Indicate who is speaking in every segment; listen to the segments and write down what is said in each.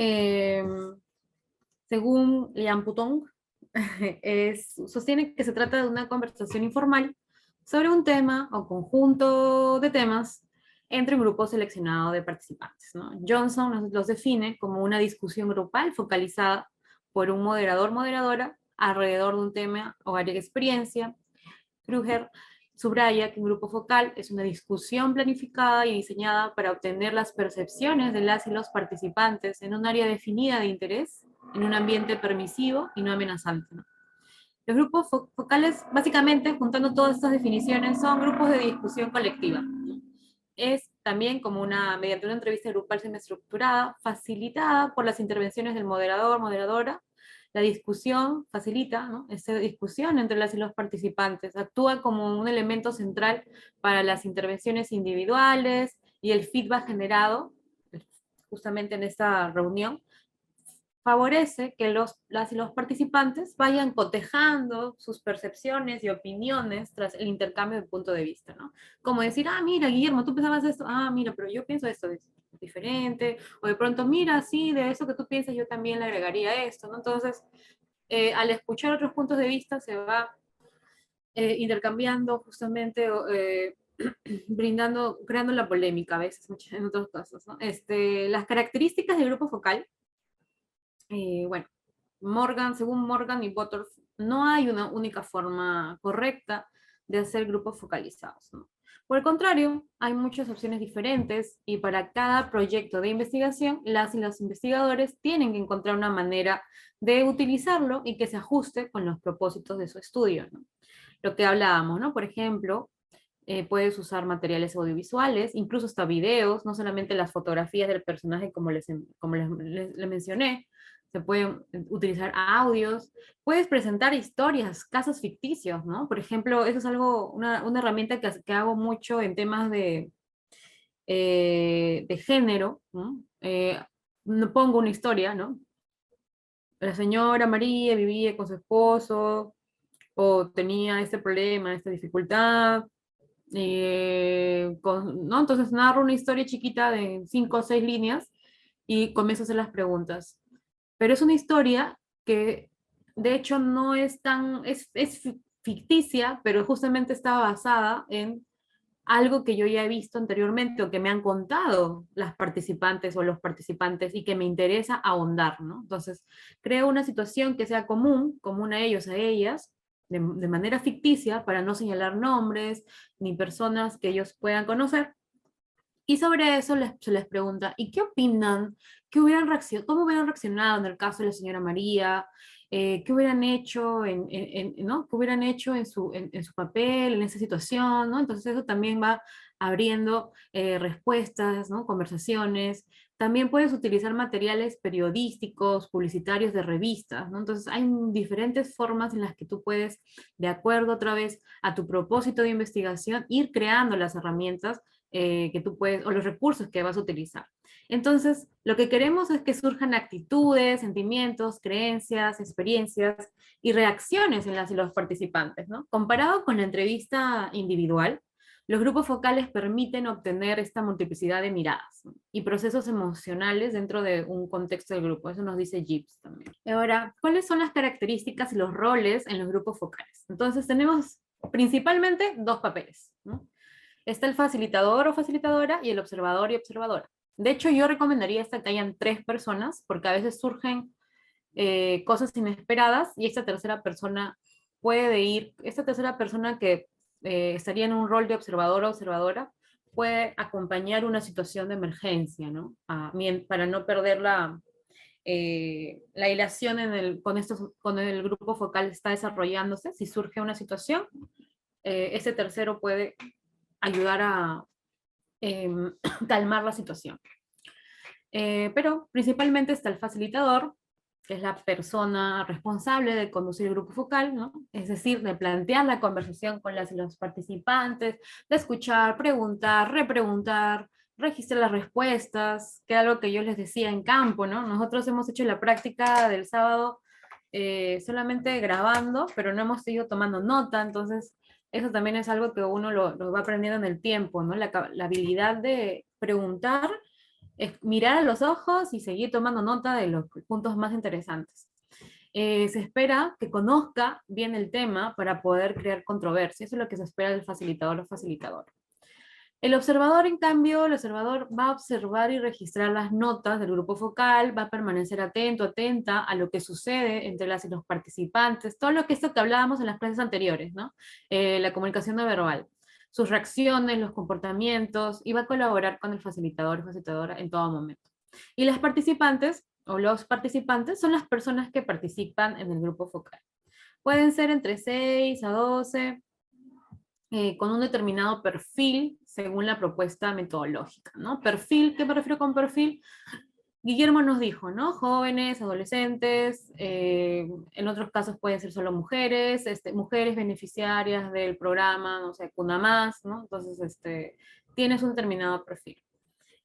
Speaker 1: Eh, Según Lian Putong, sostiene que se trata de una conversación informal sobre un tema o conjunto de temas entre un grupo seleccionado de participantes, ¿no? Johnson los define como una discusión grupal focalizada por un moderador, moderadora, alrededor de un tema o área de experiencia. Kruger subraya que un grupo focal es una discusión planificada y diseñada para obtener las percepciones de las y los participantes en un área definida de interés, en un ambiente permisivo y no amenazante, ¿no? Los grupos focales, básicamente, juntando todas estas definiciones, son grupos de discusión colectiva, ¿no? Es también como mediante una entrevista grupal semiestructurada, facilitada por las intervenciones del moderador, moderadora. La discusión facilita, ¿no?, esa discusión entre las y los participantes, actúa como un elemento central para las intervenciones individuales y el feedback generado justamente en esta reunión favorece que las y los participantes vayan cotejando sus percepciones y opiniones tras el intercambio de punto de vista, ¿no? Como decir, ah, mira, Guillermo, tú pensabas esto, ah, mira, pero yo pienso esto es diferente, o de pronto, mira, sí, de eso que tú piensas yo también le agregaría esto, ¿no? Entonces, al escuchar otros puntos de vista se va intercambiando justamente, brindando, creando la polémica a veces, en otros casos, ¿no? Las características del grupo focal, bueno, según Morgan y Butterf, no hay una única forma correcta de hacer grupos focalizados, ¿no? Por el contrario, hay muchas opciones diferentes y para cada proyecto de investigación, las y los investigadores tienen que encontrar una manera de utilizarlo y que se ajuste con los propósitos de su estudio, ¿no? Lo que hablábamos, ¿no? Por ejemplo, puedes usar materiales audiovisuales, incluso hasta videos, no solamente las fotografías del personaje como les mencioné, se pueden utilizar audios, puedes presentar historias, casos ficticios, ¿no? Por ejemplo, eso es algo, una herramienta que hago mucho en temas de género, ¿no? Pongo una historia, ¿no? La señora María vivía con su esposo, o tenía este problema, esta dificultad, ¿no? Entonces narro una historia chiquita de 5 o 6 líneas y comienzo a hacer las preguntas. Pero es una historia que de hecho no es es ficticia, pero justamente está basada en algo que yo ya he visto anteriormente o que me han contado las participantes o los participantes y que me interesa ahondar, ¿no? Entonces, creo una situación que sea común a ellos, a ellas, de manera ficticia, para no señalar nombres ni personas que ellos puedan conocer. Y sobre eso se les pregunta, ¿y qué opinan? ¿Cómo hubieran reaccionado en el caso de la señora María? ¿Qué hubieran hecho ¿no? ¿Qué hubieran hecho en su papel, en esa situación? ¿No? Entonces eso también va abriendo respuestas, ¿no? Conversaciones. También puedes utilizar materiales periodísticos, publicitarios de revistas, ¿no? Entonces hay diferentes formas en las que tú puedes, de acuerdo otra vez a tu propósito de investigación, ir creando las herramientas que tú puedes, o los recursos que vas a utilizar. Entonces, lo que queremos es que surjan actitudes, sentimientos, creencias, experiencias y reacciones en las y los participantes, ¿no? Comparado con la entrevista individual, los grupos focales permiten obtener esta multiplicidad de miradas, ¿no?, y procesos emocionales dentro de un contexto del grupo. Eso nos dice Gibbs también. Ahora, ¿cuáles son las características y los roles en los grupos focales? Entonces, tenemos principalmente dos papeles, ¿no? Está el facilitador o facilitadora y el observador y observadora. De hecho, yo recomendaría que hayan 3 personas, porque a veces surgen cosas inesperadas y esta tercera persona que estaría en un rol de observador o observadora, puede acompañar una situación de emergencia, ¿no? Para no perder la hilación con el grupo focal está desarrollándose. Si surge una situación, ese tercero puede ayudar a eh, calmar la situación. Pero principalmente está el facilitador, que es la persona responsable de conducir el grupo focal, ¿no? Es decir, de plantear la conversación con las y los participantes, de escuchar, preguntar, repreguntar, registrar las respuestas, que es algo que yo les decía en campo, ¿no? Nosotros hemos hecho la práctica del sábado solamente grabando, pero no hemos seguido tomando nota, entonces eso también es algo que uno lo va aprendiendo en el tiempo, ¿no? La habilidad de preguntar es mirar a los ojos y seguir tomando nota de los puntos más interesantes. Se espera que conozca bien el tema para poder crear controversia. Eso es lo que se espera del facilitador o facilitadora. El observador, en cambio, el observador va a observar y registrar las notas del grupo focal, va a permanecer atento, atenta a lo que sucede entre las y los participantes, todo lo que esto que hablábamos en las clases anteriores, ¿no? La comunicación no verbal, sus reacciones, los comportamientos, y va a colaborar con el facilitador o facilitadora en todo momento. Y las participantes, o los participantes, son las personas que participan en el grupo focal. Pueden ser entre 6 a 12, con un determinado perfil según la propuesta metodológica, ¿no? Perfil, ¿qué me refiero con perfil? Guillermo nos dijo, ¿no? Jóvenes, adolescentes, en otros casos pueden ser solo mujeres, mujeres beneficiarias del programa, no sé, Cuna Más, ¿no? Entonces, tienes un determinado perfil.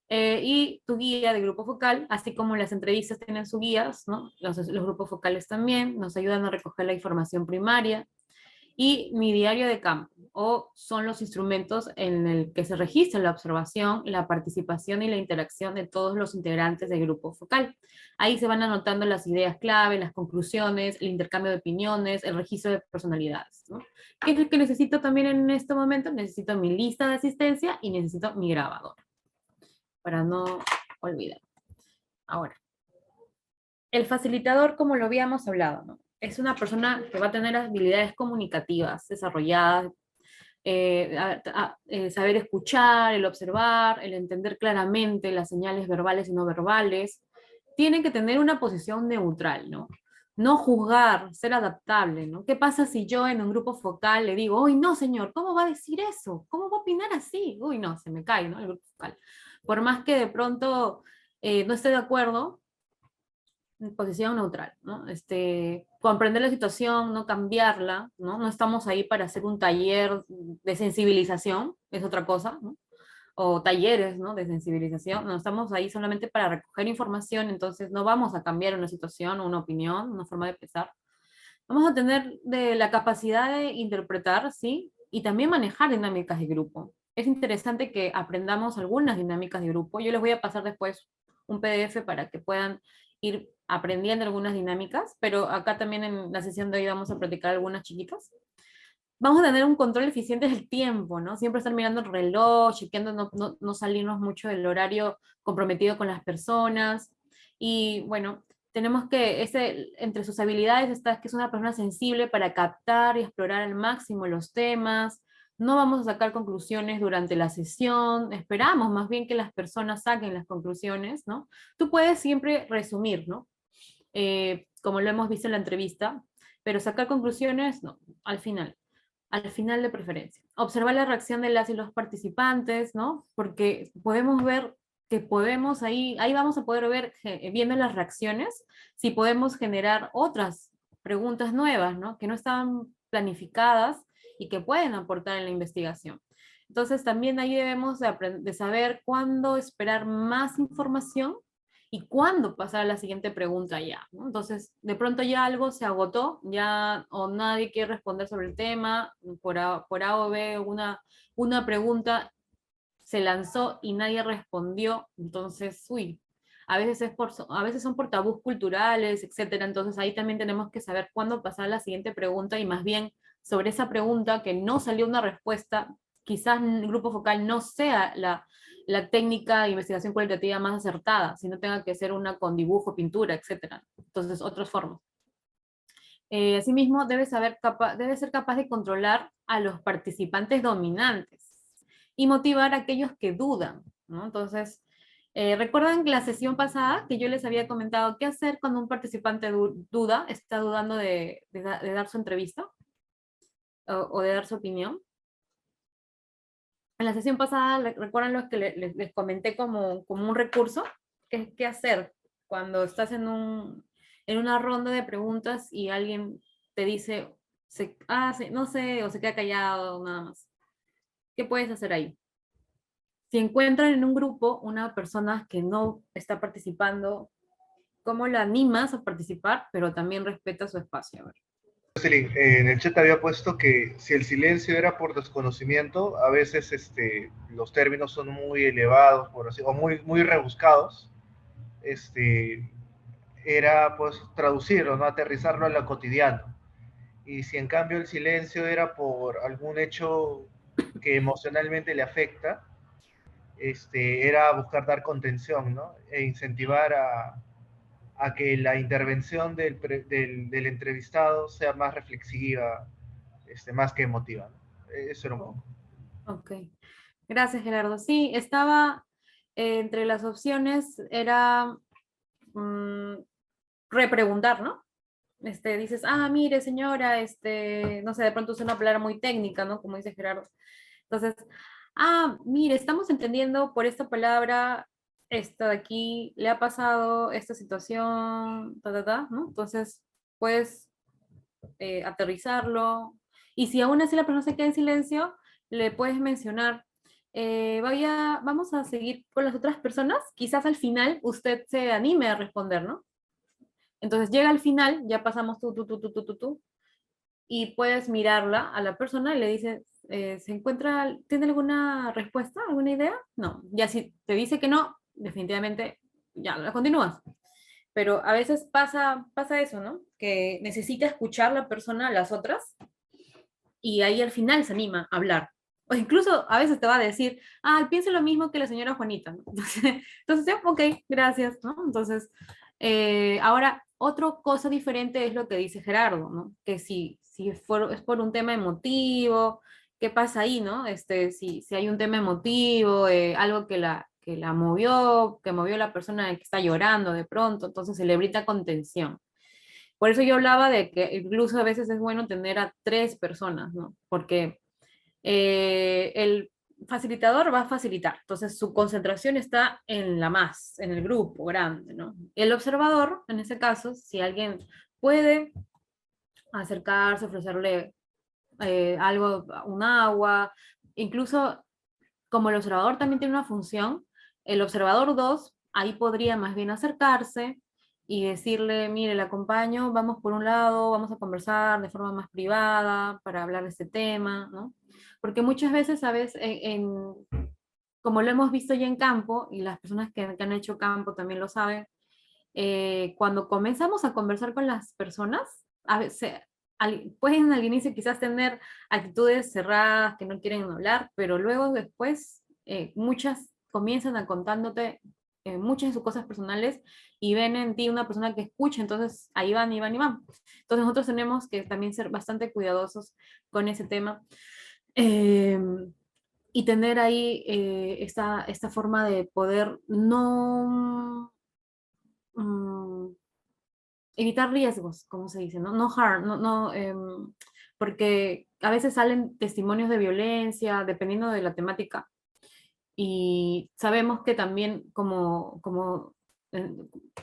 Speaker 1: Y tu guía de grupo focal, así como las entrevistas tienen sus guías, ¿no? Los grupos focales también nos ayudan a recoger la información primaria, y mi diario de campo, o son los instrumentos en el que se registra la observación, la participación y la interacción de todos los integrantes del grupo focal. Ahí se van anotando las ideas clave, las conclusiones, el intercambio de opiniones, el registro de personalidades, ¿no? ¿Qué es lo que necesito también en este momento? Necesito mi lista de asistencia y necesito mi grabador, para no olvidar. Ahora, el facilitador, como lo habíamos hablado, ¿no? Es una persona que va a tener habilidades comunicativas desarrolladas, saber escuchar, el observar, el entender claramente las señales verbales y no verbales. Tienen que tener una posición neutral, ¿no? No juzgar, ser adaptable, ¿no? ¿Qué pasa si yo en un grupo focal le digo, uy, no, señor, ¿cómo va a decir eso? ¿Cómo va a opinar así? Uy, no, se me cae, ¿no? El grupo focal. Por más que de pronto no esté de acuerdo, posición neutral, ¿no? Comprender la situación, no cambiarla, ¿no? No estamos ahí para hacer un taller de sensibilización, es otra cosa, ¿no? O talleres, ¿no? De sensibilización, no estamos ahí solamente para recoger información, entonces no vamos a cambiar una situación, una opinión, una forma de pensar. Vamos a tener la capacidad de interpretar, ¿sí? Y también manejar dinámicas de grupo. Es interesante que aprendamos algunas dinámicas de grupo. Yo les voy a pasar después un PDF para que puedan ir aprendiendo algunas dinámicas, pero acá también en la sesión de hoy vamos a practicar algunas chiquitas. Vamos a tener un control eficiente del tiempo, ¿no? Siempre estar mirando el reloj, chequeando, no salirnos mucho del horario comprometido con las personas. Y bueno, tenemos que, entre sus habilidades está que es una persona sensible para captar y explorar al máximo los temas. No vamos a sacar conclusiones durante la sesión, esperamos más bien que las personas saquen las conclusiones, ¿no? Tú puedes siempre resumir, ¿no? Como lo hemos visto en la entrevista, pero sacar conclusiones, no, al final de preferencia. Observar la reacción de las y los participantes, ¿no? Porque podemos ver que podemos ahí vamos a poder ver, viendo las reacciones, si podemos generar otras preguntas nuevas, ¿no? Que no estaban planificadas y que pueden aportar en la investigación. Entonces también ahí debemos de saber cuándo esperar más información y cuándo pasar a la siguiente pregunta ya, ¿no? Entonces, de pronto ya algo se agotó, ya o nadie quiere responder sobre el tema, por A o B una pregunta se lanzó y nadie respondió, entonces, uy, a veces son por tabús culturales, etcétera, entonces ahí también tenemos que saber cuándo pasar a la siguiente pregunta y más bien sobre esa pregunta que no salió una respuesta, quizás el grupo focal no sea la técnica de investigación cualitativa más acertada, sino tenga que ser una con dibujo, pintura, etcétera. Entonces, otras formas. Asimismo, debe ser capaz de controlar a los participantes dominantes y motivar a aquellos que dudan, ¿no? Entonces, ¿recuerdan la sesión pasada que yo les había comentado qué hacer cuando un participante duda, está dudando de dar su entrevista o de dar su opinión? En la sesión pasada, ¿recuerdan los que les comenté como un recurso? ¿Qué hacer cuando estás en una ronda de preguntas y alguien te dice, sí, no sé, o se queda callado, nada más? ¿Qué puedes hacer ahí? Si encuentran en un grupo una persona que no está participando, ¿cómo la animas a participar, pero también respeta su espacio? A ver.
Speaker 2: Jocelyn, en el chat había puesto que si el silencio era por desconocimiento, a veces los términos son muy elevados, por así, o muy rebuscados. Este, Era pues traducirlo, ¿no? Aterrizarlo a lo cotidiano. Y si en cambio el silencio era por algún hecho que emocionalmente le afecta, era buscar dar contención, ¿no? E incentivar a que la intervención del entrevistado sea más reflexiva, más que emotiva, ¿no? Eso era un poco.
Speaker 1: Ok, gracias Gerardo. Sí, estaba entre las opciones, era mm, repreguntar, ¿no? Dices, ah, mire señora, no sé, de pronto es una palabra muy técnica, ¿no? Como dice Gerardo. Entonces, ah, mire, estamos entendiendo por esta palabra, esto de aquí, le ha pasado esta situación, ¿no? Entonces, puedes aterrizarlo. Y si aún así la persona se queda en silencio, le puedes mencionar, vamos a seguir con las otras personas, quizás al final usted se anime a responder, ¿no? Entonces llega al final, ya pasamos tú, y puedes mirarla a la persona y le dices, ¿tiene alguna respuesta, alguna idea? No, ya si te dice que no, definitivamente ya la continúas. Pero a veces pasa eso, ¿no? Que necesita escuchar la persona a las otras y ahí al final se anima a hablar. O incluso a veces te va a decir, ah, pienso lo mismo que la señora Juanita, ¿no? Entonces, ya, ok, gracias, ¿no? Entonces, ahora, otra cosa diferente es lo que dice Gerardo, ¿no? Que si es por un tema emotivo, ¿qué pasa ahí, no? Si hay un tema emotivo, algo que movió a la persona que está llorando de pronto, entonces se le brinda contención. Por eso yo hablaba de que incluso a veces es bueno tener a tres personas, ¿no? Porque el facilitador va a facilitar, entonces su concentración está en el grupo grande, ¿no? El observador, en ese caso, si alguien puede acercarse, ofrecerle algo, un agua, incluso como el observador también tiene una función, el observador 2 ahí podría más bien acercarse y decirle, mire, le acompaño, vamos por un lado, vamos a conversar de forma más privada para hablar de este tema, ¿no? Porque muchas veces, ¿sabes? Como lo hemos visto ya en campo, y las personas que han hecho campo también lo saben, cuando comenzamos a conversar con las personas, a veces pueden al inicio quizás tener actitudes cerradas que no quieren hablar, pero luego después muchas comienzan a contándote muchas de sus cosas personales y ven en ti una persona que escucha, entonces ahí van, y van, y van. Entonces nosotros tenemos que también ser bastante cuidadosos con ese tema. Eh, y tener ahí esta forma de poder no evitar riesgos, como se dice, ¿no? No harm, porque a veces salen testimonios de violencia, dependiendo de la temática, y sabemos que también como eh,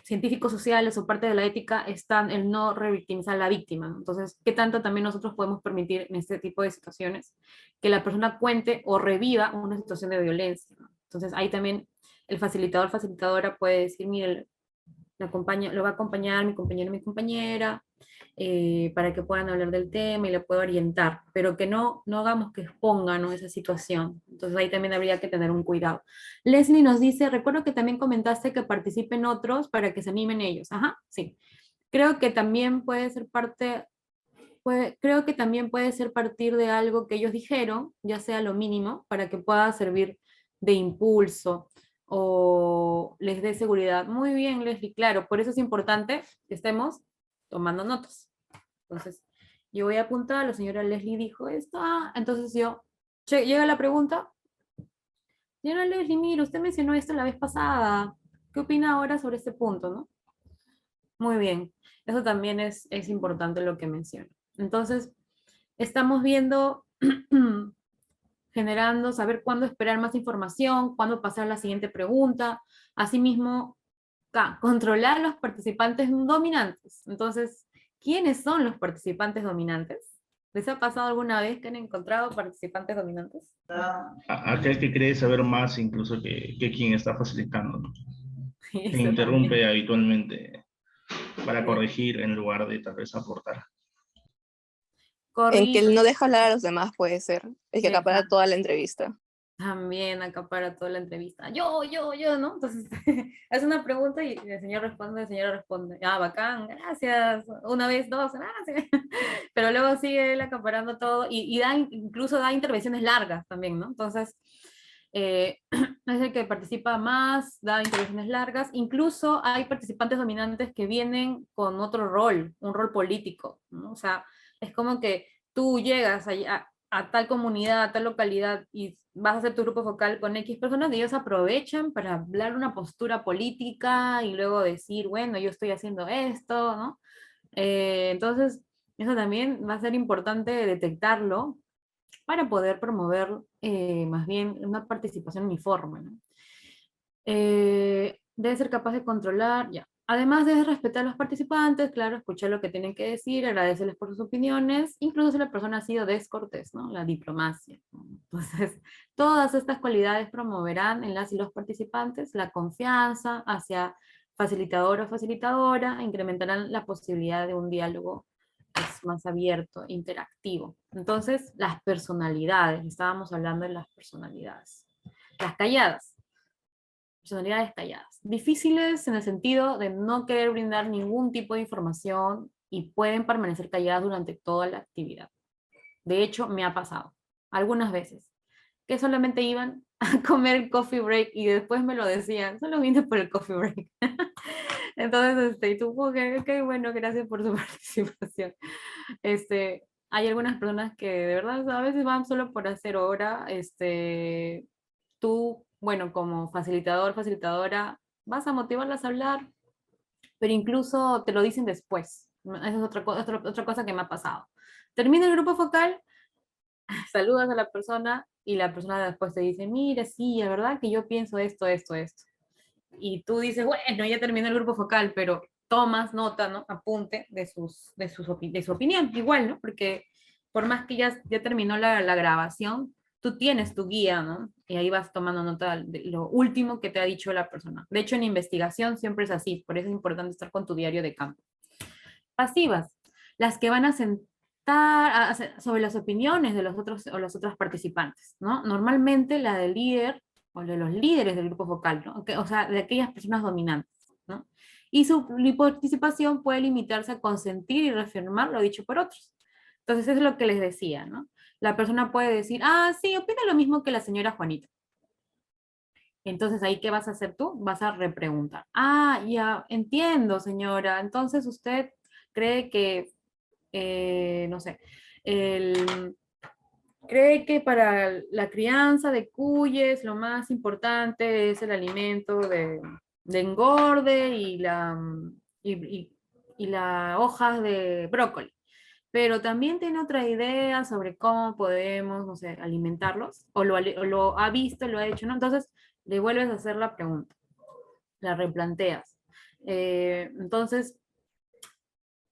Speaker 1: científicos sociales o parte de la ética están el no revictimizar a la víctima, ¿no? Entonces, ¿qué tanto también nosotros podemos permitir en este tipo de situaciones que la persona cuente o reviva una situación de violencia, ¿no? Entonces, ahí también el facilitador, facilitadora puede decir, mire, lo va a acompañar mi compañero y mi compañera, para que puedan hablar del tema y le puedo orientar, pero que no hagamos que expongan, ¿no?, esa situación. Entonces ahí también habría que tener un cuidado. Leslie nos dice, recuerdo que también comentaste que participen otros para que se animen ellos. Ajá, sí. Creo que también puede ser creo que también puede ser partir de algo que ellos dijeron, ya sea lo mínimo, para que pueda servir de impulso o les dé seguridad. Muy bien, Leslie, claro, por eso es importante que estemos tomando notas. Entonces, yo voy a apuntar, la señora Leslie dijo esto, entonces llega la pregunta, señora Leslie, mire, usted mencionó esto la vez pasada, ¿qué opina ahora sobre este punto, no? Muy bien, eso también es importante lo que menciona. Entonces, estamos viendo, generando, saber cuándo esperar más información, cuándo pasar a la siguiente pregunta, asimismo, controlar los participantes dominantes. Entonces, ¿quiénes son los participantes dominantes? ¿Les ha pasado alguna vez que han encontrado participantes dominantes?
Speaker 3: Aquel que cree saber más incluso que quien está facilitando, ¿no? Que
Speaker 1: Eso
Speaker 3: interrumpe
Speaker 1: también.
Speaker 3: habitualmente para
Speaker 1: Sí.
Speaker 3: corregir en lugar de tal vez aportar.
Speaker 4: En que él
Speaker 1: corrido.
Speaker 4: no deja hablar a los demás, puede ser. El que acapara
Speaker 1: Exacto.
Speaker 4: toda la entrevista.
Speaker 1: También acapara toda la entrevista. Yo, ¿no? Entonces, hace una pregunta y el señor responde, el señor responde. Ah, bacán, gracias. Una vez, dos, gracias. Pero luego sigue él acaparando todo y incluso da intervenciones largas también, ¿no? Entonces, es el que participa más, da intervenciones largas. Incluso hay participantes dominantes que vienen con otro rol, un rol político, ¿no? O sea, es como que tú llegas a tal comunidad, a tal localidad y vas a hacer tu grupo focal con X personas y ellos aprovechan para hablar una postura política y luego decir, bueno, yo estoy haciendo esto, ¿no? Entonces, eso también va a ser importante detectarlo para poder promover más bien una participación uniforme, ¿no? Debe ser capaz de controlar, ya. Además debe respetar a los participantes, claro, escuchar lo que tienen que decir, agradecerles por sus opiniones, incluso si la persona ha sido descortés, ¿no? La diplomacia, ¿no? Entonces, todas estas cualidades promoverán en las y los participantes la confianza hacia facilitador o facilitadora, incrementarán la posibilidad de un diálogo pues, más abierto, interactivo. Entonces, las personalidades, estábamos hablando de las personalidades. Las calladas, personalidades calladas. Difíciles en el sentido de no querer brindar ningún tipo de información y pueden permanecer calladas durante toda la actividad. De hecho, me ha pasado algunas veces que solamente iban a comer el coffee break y después me lo decían, solo vine por el coffee break. Entonces, y tú, ok, bueno, gracias por su participación. Hay algunas personas que de verdad a veces van solo por hacer hora, tú, bueno, como facilitador, facilitadora, vas a motivarlas a hablar, pero incluso te lo dicen después. Esa es otra cosa que me ha pasado. Termina el grupo focal, saludas a la persona y la persona después te dice, mire, sí, es verdad que yo pienso esto, esto, esto. Y tú dices, bueno, ya terminó el grupo focal, pero tomas nota, ¿no? Apunte de su opinión, igual, ¿no? Porque por más que ya terminó la grabación, tú tienes tu guía, ¿no? Y ahí vas tomando nota de lo último que te ha dicho la persona. De hecho, en investigación siempre es así, por eso es importante estar con tu diario de campo. Pasivas, las que van a sentar sobre las opiniones de los otros o los otros participantes, ¿no? Normalmente la del líder o de los líderes del grupo focal, ¿no? O sea, de aquellas personas dominantes, ¿no? Y su participación puede limitarse a consentir y reafirmar lo dicho por otros. Entonces, eso es lo que les decía, ¿no? La persona puede decir, ah, sí, opina lo mismo que la señora Juanita. Entonces, ¿ahí qué vas a hacer tú? Vas a repreguntar. Ah, ya, entiendo, señora. Entonces, usted cree que, no sé, cree que para la crianza de cuyes lo más importante es el alimento de engorde y las hojas de brócoli. Pero también tiene otra idea sobre cómo podemos, no sé, alimentarlos, o lo ha visto, lo ha hecho, ¿no? Entonces, le vuelves a hacer la pregunta, la replanteas. Entonces,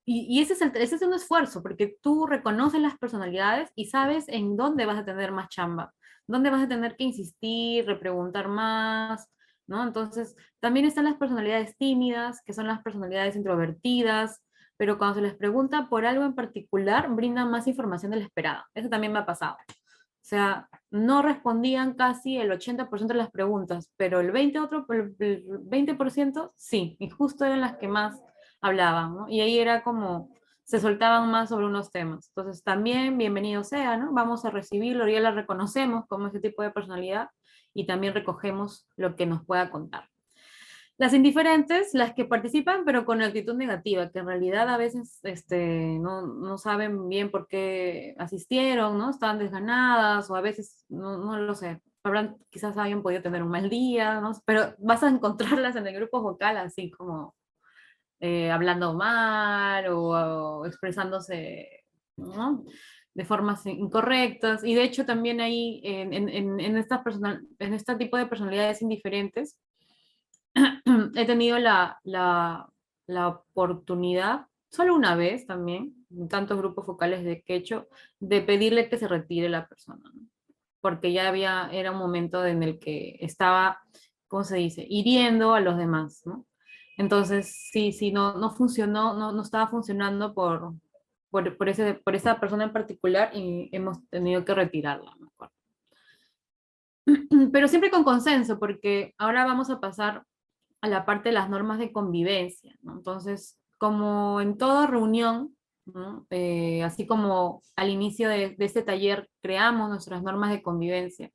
Speaker 1: y ese es un esfuerzo, porque tú reconoces las personalidades y sabes en dónde vas a tener más chamba, dónde vas a tener que insistir, repreguntar más, ¿no? Entonces, también están las personalidades tímidas, que son las personalidades introvertidas, pero cuando se les pregunta por algo en particular, brindan más información de la esperada. Eso también me ha pasado. O sea, no respondían casi el 80% de las preguntas, pero el 20% sí, y justo eran las que más hablaban, ¿no? Y ahí era como, se soltaban más sobre unos temas. Entonces también, bienvenido sea, ¿no? Vamos a recibirlo, ya la reconocemos como ese tipo de personalidad y también recogemos lo que nos pueda contar. Las indiferentes, las que participan, pero con actitud negativa, que en realidad a veces no saben bien por qué asistieron, ¿no? Estaban desganadas, o a veces, no lo sé, quizás habían podido tener un mal día, ¿no? Pero vas a encontrarlas en el grupo vocal así como hablando mal o expresándose, ¿no? De formas incorrectas. Y de hecho también ahí en este tipo de personalidades indiferentes, he tenido la oportunidad, solo una vez también, en tantos grupos focales que he hecho, de pedirle que se retire la persona, ¿no? Porque ya era un momento en el que estaba, ¿cómo se dice?, hiriendo a los demás, ¿no? Entonces, sí, no funcionó, no estaba funcionando por esa persona en particular y hemos tenido que retirarla, me acuerdo. Pero siempre con consenso, porque ahora vamos a pasar a la parte de las normas de convivencia, ¿no? Entonces, como en toda reunión, ¿no? Así como al inicio de este taller creamos nuestras normas de convivencia,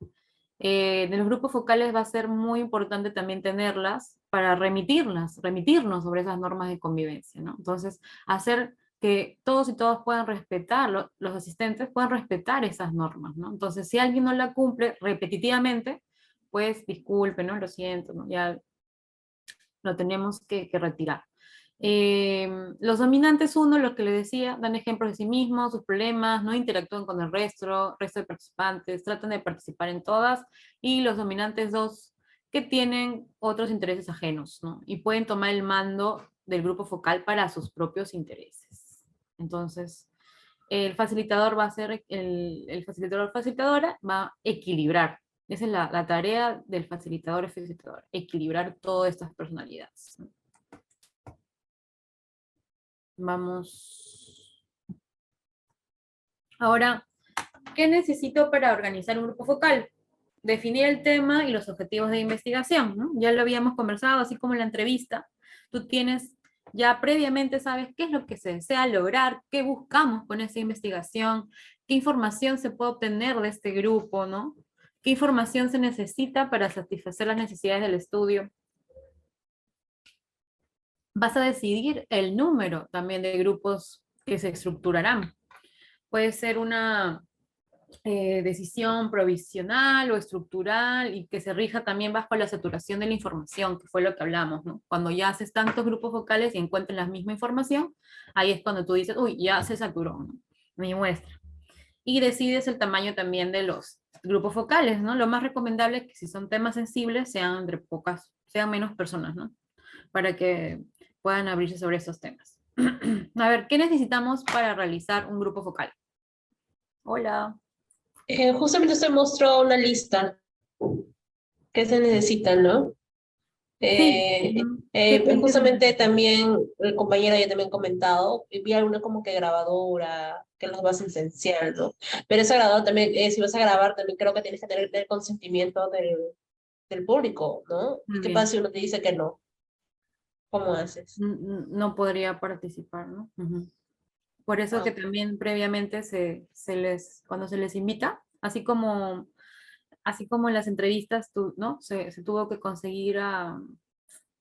Speaker 1: de los grupos focales va a ser muy importante también tenerlas para remitirnos sobre esas normas de convivencia, ¿no? Entonces, hacer que todos y todas puedan respetar, los asistentes puedan respetar esas normas, ¿no? Entonces, si alguien no la cumple repetitivamente, pues disculpe, ¿no? Lo siento, ¿no? Ya lo tenemos que retirar. Los dominantes, uno, lo que le decía, dan ejemplos de sí mismos, sus problemas, no interactúan con el resto de participantes, tratan de participar en todas, y los dominantes, dos, que tienen otros intereses ajenos, ¿no? Y pueden tomar el mando del grupo focal para sus propios intereses. Entonces, el facilitador va a ser, el facilitador o facilitadora va a equilibrar. Esa es la tarea del facilitador o facilitadora, equilibrar todas estas personalidades. Vamos. Ahora, ¿qué necesito para organizar un grupo focal? Definir el tema y los objetivos de investigación, ¿no? Ya lo habíamos conversado, así como en la entrevista. Tú tienes, ya previamente sabes qué es lo que se desea lograr, qué buscamos con esa investigación, qué información se puede obtener de este grupo, ¿no? ¿Qué información se necesita para satisfacer las necesidades del estudio? Vas a decidir el número también de grupos que se estructurarán. Puede ser una decisión provisional o estructural y que se rija también bajo la saturación de la información, que fue lo que hablamos, ¿no? Cuando ya haces tantos grupos focales y encuentran la misma información, ahí es cuando tú dices, uy, ya se saturó, ¿no? Mi muestra. Y decides el tamaño también de los grupos focales, ¿no? Lo más recomendable es que si son temas sensibles sean entre pocas, sean menos personas, ¿no? Para que puedan abrirse sobre esos temas. A ver, ¿qué necesitamos para realizar un grupo focal? Hola.
Speaker 5: Justamente se mostró una lista que se necesita, ¿no?
Speaker 1: Sí.
Speaker 5: Pues justamente también el compañero ya también comentado, vi alguna como que grabadora, que es lo más esencial, ¿no? Pero esa grabadora también, si vas a grabar, también creo que tienes que tener el consentimiento del público, ¿no?
Speaker 1: Muy
Speaker 5: ¿Y qué
Speaker 1: bien.
Speaker 5: pasa si uno te dice que no? ¿Cómo haces?
Speaker 1: No podría participar, ¿no? Ujú. Por eso que
Speaker 5: Ah,
Speaker 1: también previamente cuando se les invita, así como en las entrevistas, ¿no? Se tuvo que conseguir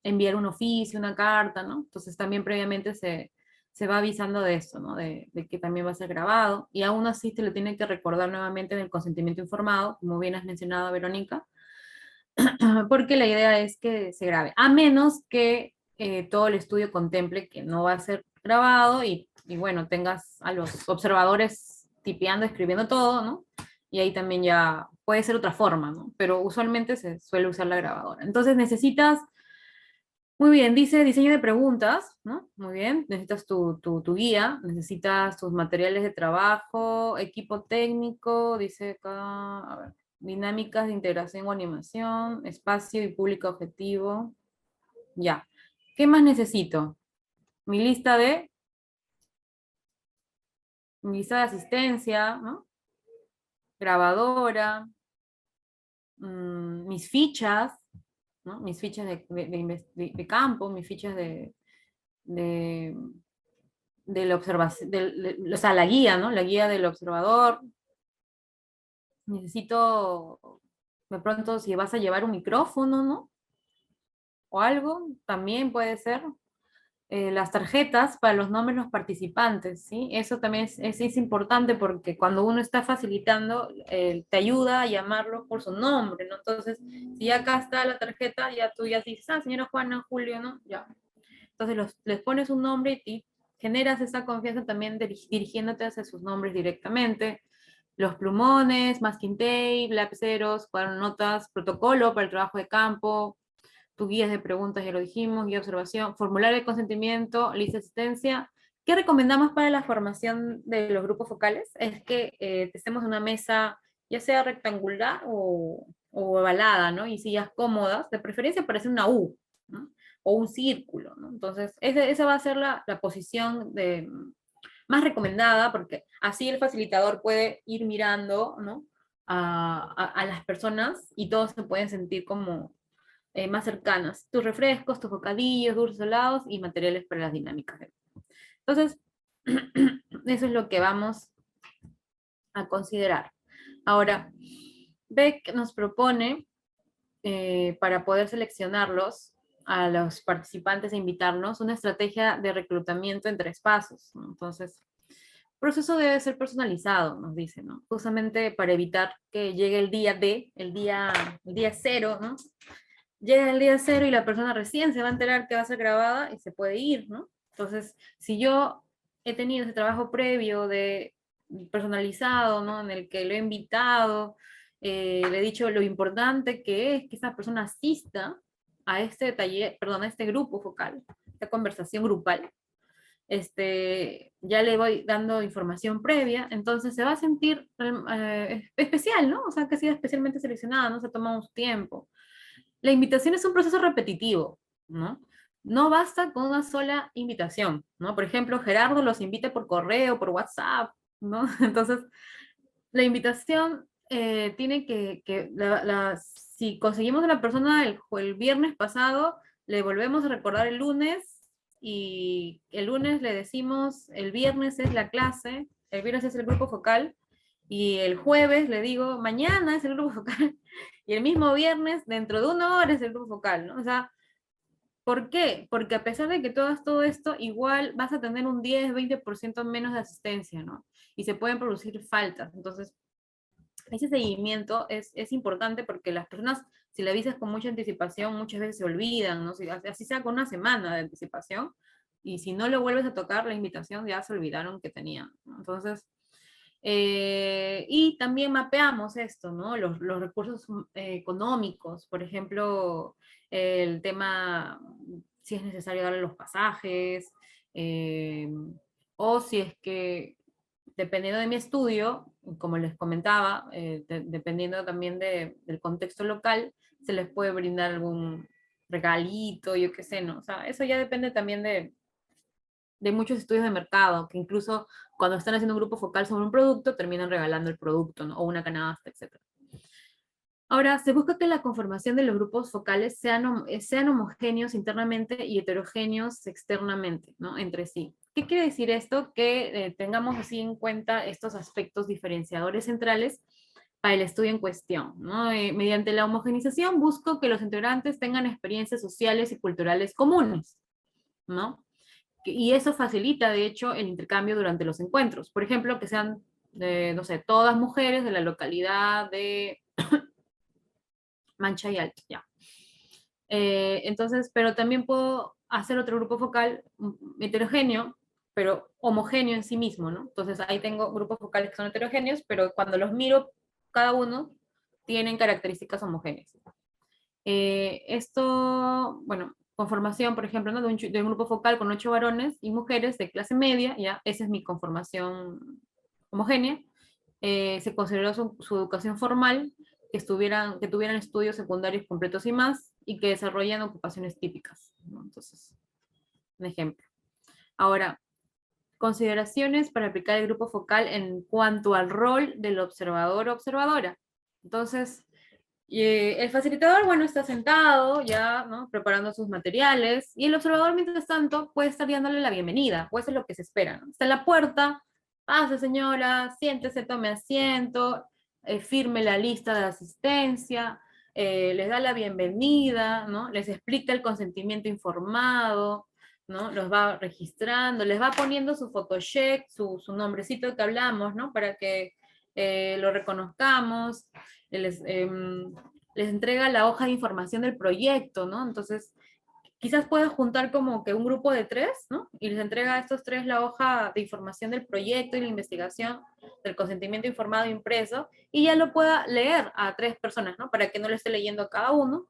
Speaker 1: enviar un oficio, una carta, ¿no? Entonces también previamente se va avisando de eso, ¿no? De que también va a ser grabado, y aún así te lo tiene que recordar nuevamente en el consentimiento informado, como bien has mencionado, Verónica, porque la idea es que se grabe, a menos que todo el estudio contemple que no va a ser grabado y bueno, tengas a los observadores tipeando, escribiendo todo, ¿no? Y ahí también ya puede ser otra forma, ¿no? Pero usualmente se suele usar la grabadora. Entonces necesitas, muy bien, dice diseño de preguntas, ¿no? Muy bien, necesitas tu guía, necesitas tus materiales de trabajo, equipo técnico, dice acá, a ver, dinámicas de integración o animación, espacio y público objetivo. Ya. ¿Qué más necesito? Mi lista de, mi lista de asistencia, ¿no? Grabadora, mis fichas, ¿no? Mis fichas de campo, mis fichas de, de la observación, o sea, la guía, ¿no? La guía del observador. Necesito, de pronto, si vas a llevar un micrófono, ¿no? O algo, también puede ser. Las tarjetas para los nombres de los participantes, ¿sí? Eso también es importante porque cuando uno está facilitando, te ayuda a llamarlo por su nombre, ¿no? Entonces, si acá está la tarjeta, ya tú ya dices, ah, señora Juana, Julio, ¿no? Ya. Entonces les pones un nombre y generas esa confianza también dirigiéndote hacia sus nombres directamente. Los plumones, masking tape, lapiceros, cuaderno de notas, protocolo para el trabajo de campo, tu guías de preguntas, ya lo dijimos, guía de observación, formulario de consentimiento, lista de asistencia. ¿Qué recomendamos para la formación de los grupos focales? Es que estemos en una mesa, ya sea rectangular o ovalada, ¿no? Y sillas cómodas, de preferencia parece una U, ¿no? O un círculo, ¿no? Entonces, esa va a ser la posición más recomendada, porque así el facilitador puede ir mirando, ¿no? A las personas y todos se pueden sentir como más cercanas. Tus refrescos, tus bocadillos, dulces salados y materiales para las dinámicas. Entonces, eso es lo que vamos a considerar. Ahora, Beck nos propone, para poder seleccionarlos a los participantes e invitarnos, una estrategia de reclutamiento en 3 pasos, ¿no? Entonces, el proceso debe ser personalizado, nos dice, ¿no? Justamente para evitar que llegue el día D, el día 0, ¿no? Llega el día 0 y la persona recién se va a enterar que va a ser grabada y se puede ir, ¿no? Entonces, si yo he tenido ese trabajo previo de personalizado, ¿no? En el que lo he invitado, le he dicho lo importante que es que esa persona asista a este taller, perdón, a este grupo focal, esta conversación grupal, ya le voy dando información previa, entonces se va a sentir especial, ¿no? O sea, que ha sido especialmente seleccionada, no se toma un tiempo. La invitación es un proceso repetitivo, ¿no? No basta con una sola invitación, ¿no? Por ejemplo, Gerardo los invita por correo, por WhatsApp, ¿no? Entonces, la invitación tiene si conseguimos a la persona el viernes pasado, le volvemos a recordar el lunes, y el lunes le decimos, el viernes es la clase, el viernes es el grupo focal, y el jueves le digo, mañana es el grupo focal, y el mismo viernes, dentro de 1 hora, es el grupo focal, ¿no? O sea, ¿por qué? Porque a pesar de que tú hagas todo esto, igual vas a tener un 10-20% menos de asistencia, ¿no? Y se pueden producir faltas. Entonces, ese seguimiento es importante, porque las personas, si le avisas con mucha anticipación, muchas veces se olvidan, ¿no? Así sea con 1 semana de anticipación, y si no lo vuelves a tocar la invitación, ya se olvidaron que tenían, ¿no? Entonces, y también mapeamos esto, ¿no? Los recursos económicos, por ejemplo, el tema, si es necesario darle los pasajes, o si es que, dependiendo de mi estudio, como les comentaba, dependiendo también del contexto local, se les puede brindar algún regalito, yo qué sé, ¿no? O sea, eso ya depende también de muchos estudios de mercado, que incluso cuando están haciendo un grupo focal sobre un producto, terminan regalando el producto, ¿no? O una canasta, etc. Ahora, se busca que la conformación de los grupos focales sean homogéneos internamente y heterogéneos externamente, ¿no? Entre sí. ¿Qué quiere decir esto? Que tengamos así en cuenta estos aspectos diferenciadores centrales para el estudio en cuestión, ¿no? Mediante la homogenización busco que los integrantes tengan experiencias sociales y culturales comunes, ¿no? Y eso facilita, de hecho, el intercambio durante los encuentros. Por ejemplo, que sean, no sé, todas mujeres de la localidad de Mancha y Alto, ya. Entonces, pero también puedo hacer otro grupo focal heterogéneo, pero homogéneo en sí mismo, ¿no? Entonces, ahí tengo grupos focales que son heterogéneos, pero cuando los miro, cada uno tienen características homogéneas. Esto, bueno, conformación, por ejemplo, ¿no? de un grupo focal con 8 varones y mujeres de clase media, ya, esa es mi conformación homogénea. Se consideró su educación formal, que tuvieran estudios secundarios completos y más, y que desarrollan ocupaciones típicas, ¿no? Entonces, un ejemplo. Ahora, consideraciones para aplicar el grupo focal en cuanto al rol del observador o observadora. Entonces, el facilitador, bueno, está sentado ya, ¿no? Preparando sus materiales, y el observador, mientras tanto, puede estar dándole la bienvenida, pues es lo que se espera, ¿no? Está en la puerta, pase señora, siéntese, tome asiento, firme la lista de asistencia, les da la bienvenida, ¿no? Les explica el consentimiento informado, ¿no? Los va registrando, les va poniendo su photocheck, su nombrecito que hablamos, ¿no? Para que lo reconozcamos. Les entrega la hoja de información del proyecto, ¿no? Entonces, quizás puedan juntar como que un grupo de 3, ¿no? Y les entrega a estos 3 la hoja de información del proyecto y la investigación del consentimiento informado impreso, y ya lo pueda leer a 3 personas, ¿no? Para que no le esté leyendo a cada uno.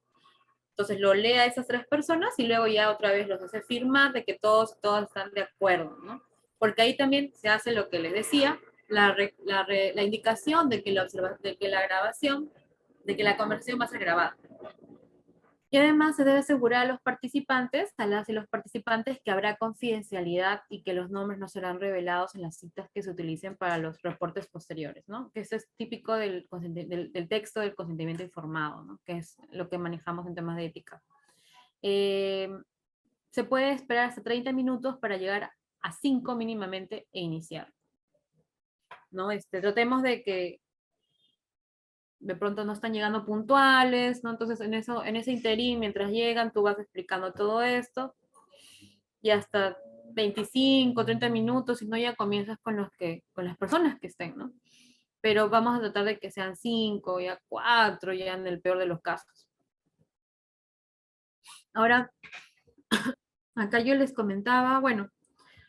Speaker 1: Entonces lo lee a esas 3 personas y luego ya otra vez los hace firmar de que todos están de acuerdo, ¿no? Porque ahí también se hace lo que les decía, la indicación de que la grabación, de que la conversación va a ser grabada. Y además se debe asegurar a los participantes, a las y los participantes, que habrá confidencialidad y que los nombres no serán revelados en las citas que se utilicen para los reportes posteriores, ¿no? Que eso es típico del texto del consentimiento informado, ¿no? Que es lo que manejamos en temas de ética. Se puede esperar hasta 30 minutos para llegar a 5 mínimamente e iniciar, ¿no? Tratemos de que de pronto no están llegando puntuales, ¿no? Entonces en ese interín, mientras llegan, tú vas explicando todo esto, y hasta 25, 30 minutos, si no ya comienzas con las personas que estén, ¿no? Pero vamos a tratar de que sean 5, ya 4, ya en el peor de los casos. Ahora, acá yo les comentaba, bueno,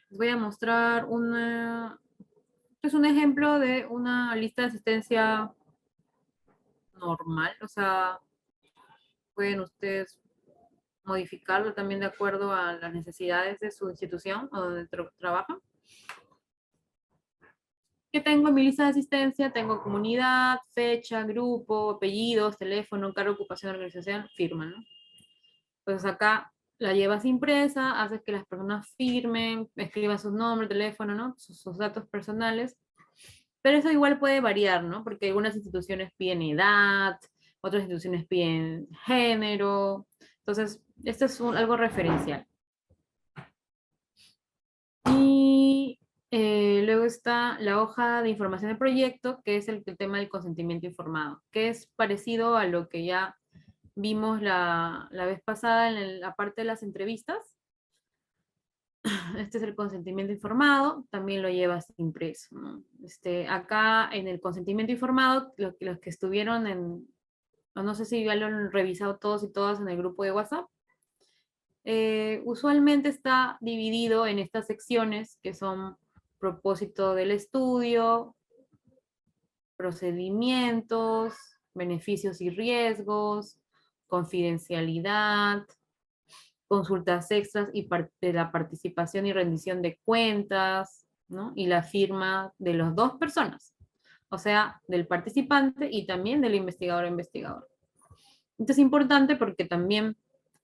Speaker 1: les voy a mostrar es un ejemplo de una lista de asistencia normal, o sea, pueden ustedes modificarlo también de acuerdo a las necesidades de su institución o donde trabajan. ¿Qué tengo en mi lista de asistencia? Tengo comunidad, fecha, grupo, apellidos, teléfono, cargo, ocupación, organización, firma, ¿no? Entonces acá la llevas impresa, haces que las personas firmen, escriban sus nombres, teléfono, ¿no? Sus datos personales. Pero eso igual puede variar, ¿no? Porque algunas instituciones piden edad, otras instituciones piden género. Entonces, esto es algo referencial. Y luego está la hoja de información del proyecto, que es el tema del consentimiento informado, que es parecido a lo que ya vimos la vez pasada en la parte de las entrevistas. Este es el consentimiento informado, también lo llevas impreso, ¿no? Acá en el consentimiento informado, los que estuvieron no sé si ya lo han revisado todos y todas en el grupo de WhatsApp, usualmente está dividido en estas secciones que son propósito del estudio, procedimientos, beneficios y riesgos, confidencialidad, consultas extras y de la participación y rendición de cuentas, ¿no? Y la firma de las dos personas, o sea, del participante y también del investigador o investigadora. Esto es importante porque también,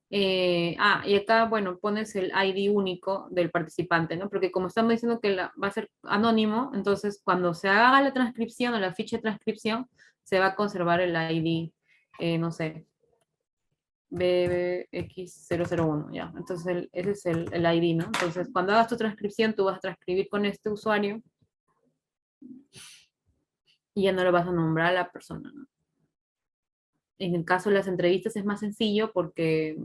Speaker 1: y acá, bueno, pones el ID único del participante, ¿no? Porque como estamos diciendo que va a ser anónimo, entonces cuando se haga la transcripción o la ficha de transcripción, se va a conservar el ID, no sé, BBX001, ya. Entonces ese es el ID, ¿no? Entonces cuando hagas tu transcripción, tú vas a transcribir con este usuario y ya no lo vas a nombrar a la persona, ¿no? En el caso de las entrevistas es más sencillo porque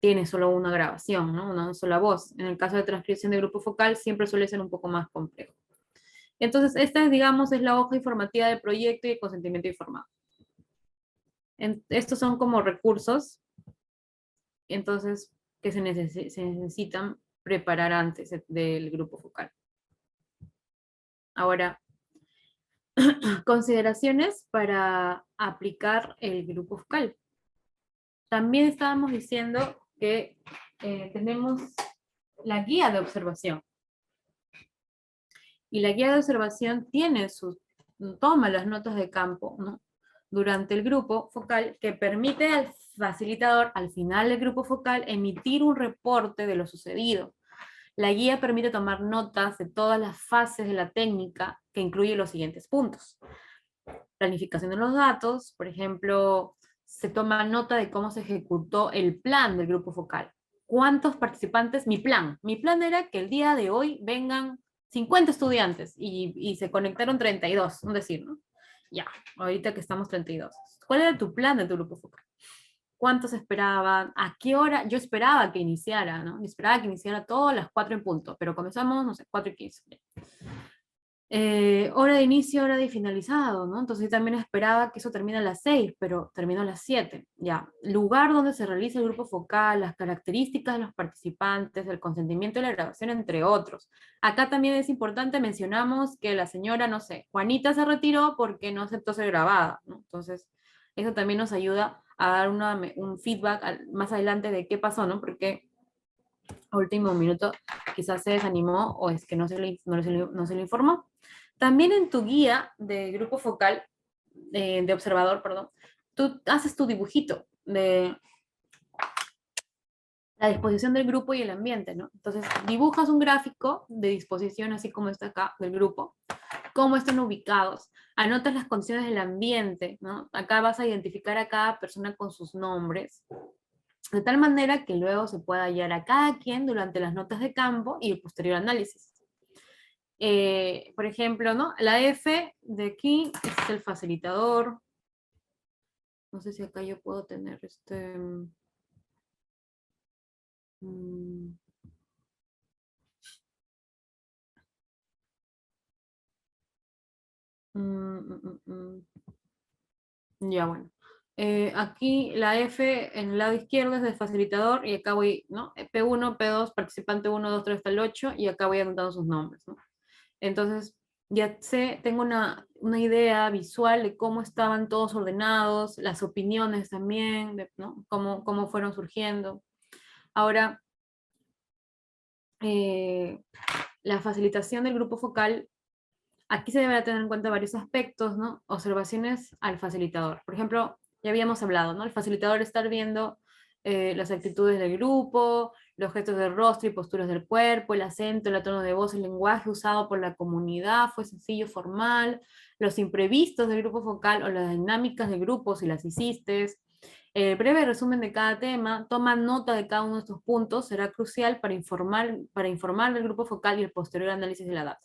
Speaker 1: tiene solo una grabación, ¿no? Una sola voz. En el caso de transcripción de grupo focal siempre suele ser un poco más complejo. Entonces esta, digamos, es la hoja informativa de proyecto y de consentimiento informado. Estos son como recursos, entonces, que se necesitan preparar antes del grupo focal. Ahora, consideraciones para aplicar el grupo focal. También estábamos diciendo que tenemos la guía de observación. Y la guía de observación toma las notas de campo, ¿no? Durante el grupo focal, que permite al facilitador, al final del grupo focal, emitir un reporte de lo sucedido. La guía permite tomar notas de todas las fases de la técnica, que incluye los siguientes puntos. Planificación de los datos, por ejemplo, se toma nota de cómo se ejecutó el plan del grupo focal. ¿Cuántos participantes? Mi plan era que el día de hoy vengan 50 estudiantes y se conectaron 32, es decir, ¿no? Ya, ahorita que estamos 32. ¿Cuál era tu plan de tu grupo focal? ¿Cuántos esperaban? ¿A qué hora? Yo esperaba que iniciara, ¿no? Yo esperaba que iniciara todo a las 4 en punto, pero comenzamos, no sé, 4:15. Hora de inicio, hora de finalizado, ¿no? Entonces yo también esperaba que eso termine a las 6, pero terminó a las 7, ya. Lugar donde se realiza el grupo focal, las características de los participantes, el consentimiento de la grabación, entre otros. Acá también es importante, mencionamos que la señora, no sé, Juanita se retiró porque no aceptó ser grabada, ¿no? Entonces, eso también nos ayuda a dar un feedback más adelante de qué pasó, ¿no? Porque a último minuto quizás se desanimó o es que no se le informó. También en tu guía de grupo focal, de observador, perdón, tú haces tu dibujito de la disposición del grupo y el ambiente, ¿no? Entonces, dibujas un gráfico de disposición, así como está acá, del grupo, cómo están ubicados, anotas las condiciones del ambiente, ¿no? Acá vas a identificar a cada persona con sus nombres, de tal manera que luego se pueda hallar a cada quien durante las notas de campo y el posterior análisis. Por ejemplo, ¿no? La F de aquí es el facilitador. No sé si acá yo puedo tener este... Ya, bueno. Aquí la F en el lado izquierdo es del facilitador y acá voy, ¿no? P1, P2, participante 1, 2, 3 hasta el 8 y acá voy anotando sus nombres, ¿no? Entonces, ya sé, tengo una idea visual de cómo estaban todos ordenados, las opiniones también, ¿no? Cómo fueron surgiendo. Ahora, la facilitación del grupo focal, aquí se deberá tener en cuenta varios aspectos, ¿no? Observaciones al facilitador. Por ejemplo, ya habíamos hablado, ¿no? El facilitador estar viendo las actitudes del grupo, los gestos del rostro y posturas del cuerpo, el acento, el tono de voz, el lenguaje usado por la comunidad, fue sencillo, formal, los imprevistos del grupo focal o las dinámicas del grupo, si las hiciste. El breve resumen de cada tema, toma nota de cada uno de estos puntos, será crucial para informar del grupo focal y el posterior análisis de la data.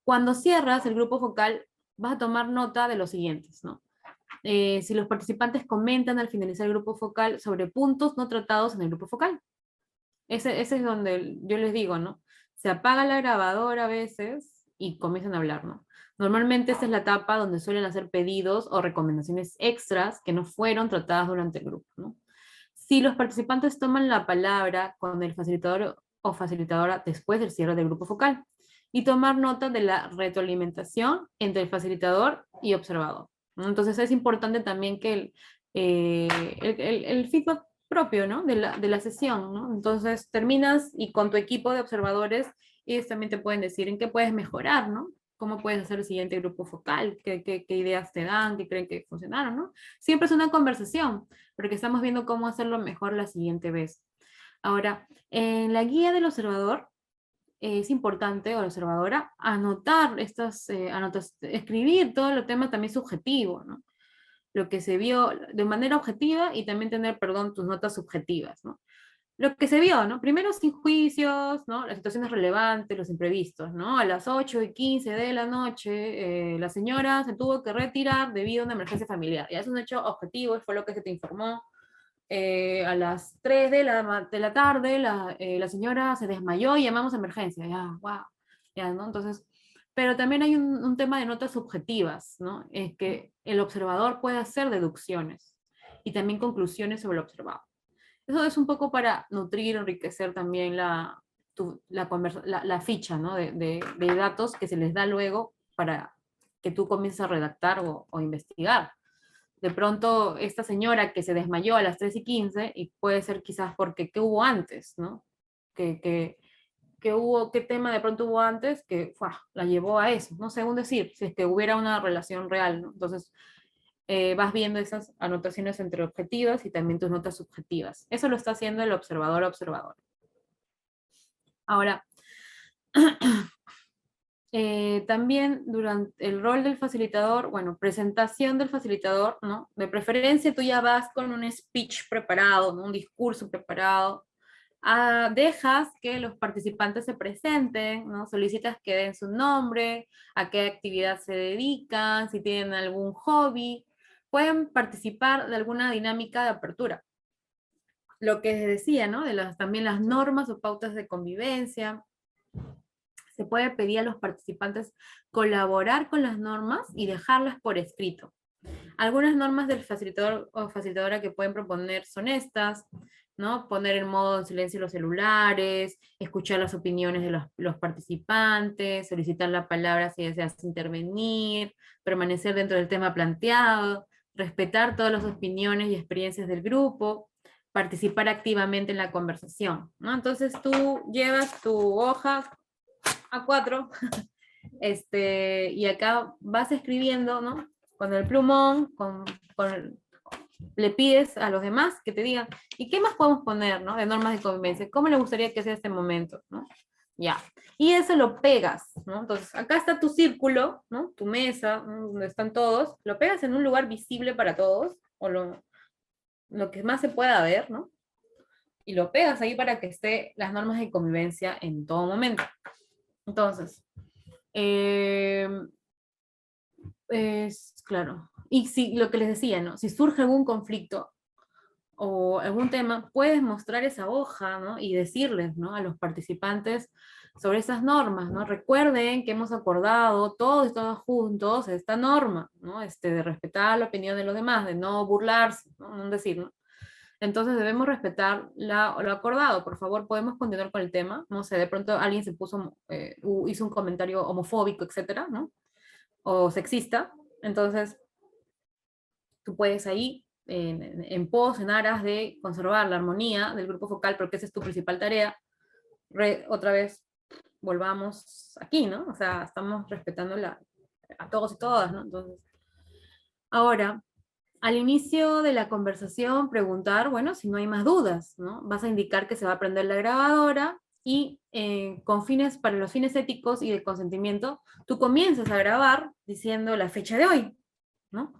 Speaker 1: Cuando cierras el grupo focal, vas a tomar nota de los siguientes, ¿no? Si los participantes comentan al finalizar el grupo focal sobre puntos no tratados en el grupo focal. Ese es donde yo les digo, ¿no? Se apaga la grabadora a veces y comienzan a hablar, ¿no? Normalmente esta es la etapa donde suelen hacer pedidos o recomendaciones extras que no fueron tratadas durante el grupo, ¿no? Si los participantes toman la palabra con el facilitador o facilitadora después del cierre del grupo focal y tomar nota de la retroalimentación entre el facilitador y observador, ¿no? Entonces es importante también que el feedback propio, ¿no? de la sesión, ¿no? Entonces terminas y con tu equipo de observadores ellos también te pueden decir en qué puedes mejorar, ¿no? Cómo puedes hacer el siguiente grupo focal, qué ideas te dan, qué creen que funcionaron, ¿no? Siempre es una conversación, porque estamos viendo cómo hacerlo mejor la siguiente vez. Ahora, en la guía del observador, es importante, o la observadora, anotar escribir todo el tema también subjetivo, ¿no? Lo que se vio de manera objetiva y también tener, perdón, tus notas subjetivas, ¿no? Lo que se vio, ¿no? Primero sin juicios, ¿no? Las situaciones relevantes, los imprevistos, ¿no? A las 8:15 de la noche, la señora se tuvo que retirar debido a una emergencia familiar. Ya es un hecho objetivo, fue lo que se te informó. A las 3 de la tarde, la señora se desmayó y llamamos a emergencia. Ya, wow. Ya, ¿no? Entonces, pero también hay un tema de notas subjetivas, ¿no? Es que el observador puede hacer deducciones y también conclusiones sobre lo observado. Eso es un poco para nutrir, enriquecer también la ficha, ¿no? de datos que se les da luego para que tú comiences a redactar o investigar. De pronto, esta señora que se desmayó a las 3:15, y puede ser quizás porque qué hubo antes, ¿no? ¿Qué tema de pronto hubo antes que la llevó a eso? No sé, según decir, si es que hubiera una relación real, ¿no? Entonces, vas viendo esas anotaciones entre objetivas y también tus notas subjetivas. Eso lo está haciendo el observador. Ahora, también durante el rol del facilitador, bueno, presentación del facilitador, ¿no? De preferencia tú ya vas con un speech preparado, ¿no? Un discurso preparado. Dejas que los participantes se presenten, ¿no? Solicitas que den su nombre, a qué actividad se dedican, si tienen algún hobby. Pueden participar de alguna dinámica de apertura. Lo que decía, ¿no? También las normas o pautas de convivencia. Se puede pedir a los participantes colaborar con las normas y dejarlas por escrito. Algunas normas del facilitador o facilitadora que pueden proponer son estas, ¿no? Poner en modo en silencio los celulares, escuchar las opiniones de los participantes, solicitar la palabra si deseas intervenir, permanecer dentro del tema planteado, respetar todas las opiniones y experiencias del grupo, participar activamente en la conversación, ¿no? Entonces tú llevas tu hoja A4 y acá vas escribiendo, ¿no? Con el plumón, le pides a los demás que te digan, ¿y qué más podemos poner, ¿no? De normas de convivencia, ¿cómo le gustaría que sea este momento, ¿no? Ya, y eso lo pegas, ¿no? Entonces, acá está tu círculo, ¿no? Tu mesa, ¿no? Donde están todos, lo pegas en un lugar visible para todos, o lo que más se pueda ver, ¿no? Y lo pegas ahí para que esté las normas de convivencia en todo momento. Entonces, es claro. Y si lo que les decía, ¿no? Si surge algún conflicto o algún tema, puedes mostrar esa hoja, ¿no? Y decirles, ¿no? A los participantes sobre esas normas, ¿no? Recuerden que hemos acordado todos y todas juntos esta norma, ¿no? De respetar la opinión de los demás, de no burlarse, ¿no? No decir, ¿no? Entonces debemos respetar lo acordado. Por favor, podemos continuar con el tema. No sé, de pronto alguien se puso, hizo un comentario homofóbico, etcétera, ¿no? O sexista. Entonces, tú puedes ahí, en pos, en aras de conservar la armonía del grupo focal, porque esa es tu principal tarea, otra vez volvamos aquí, ¿no? O sea, estamos respetando a todos y todas, ¿no? Entonces, ahora, al inicio de la conversación, preguntar, bueno, si no hay más dudas, ¿no? Vas a indicar que se va a prender la grabadora y para los fines éticos y de consentimiento, tú comienzas a grabar diciendo la fecha de hoy, ¿no?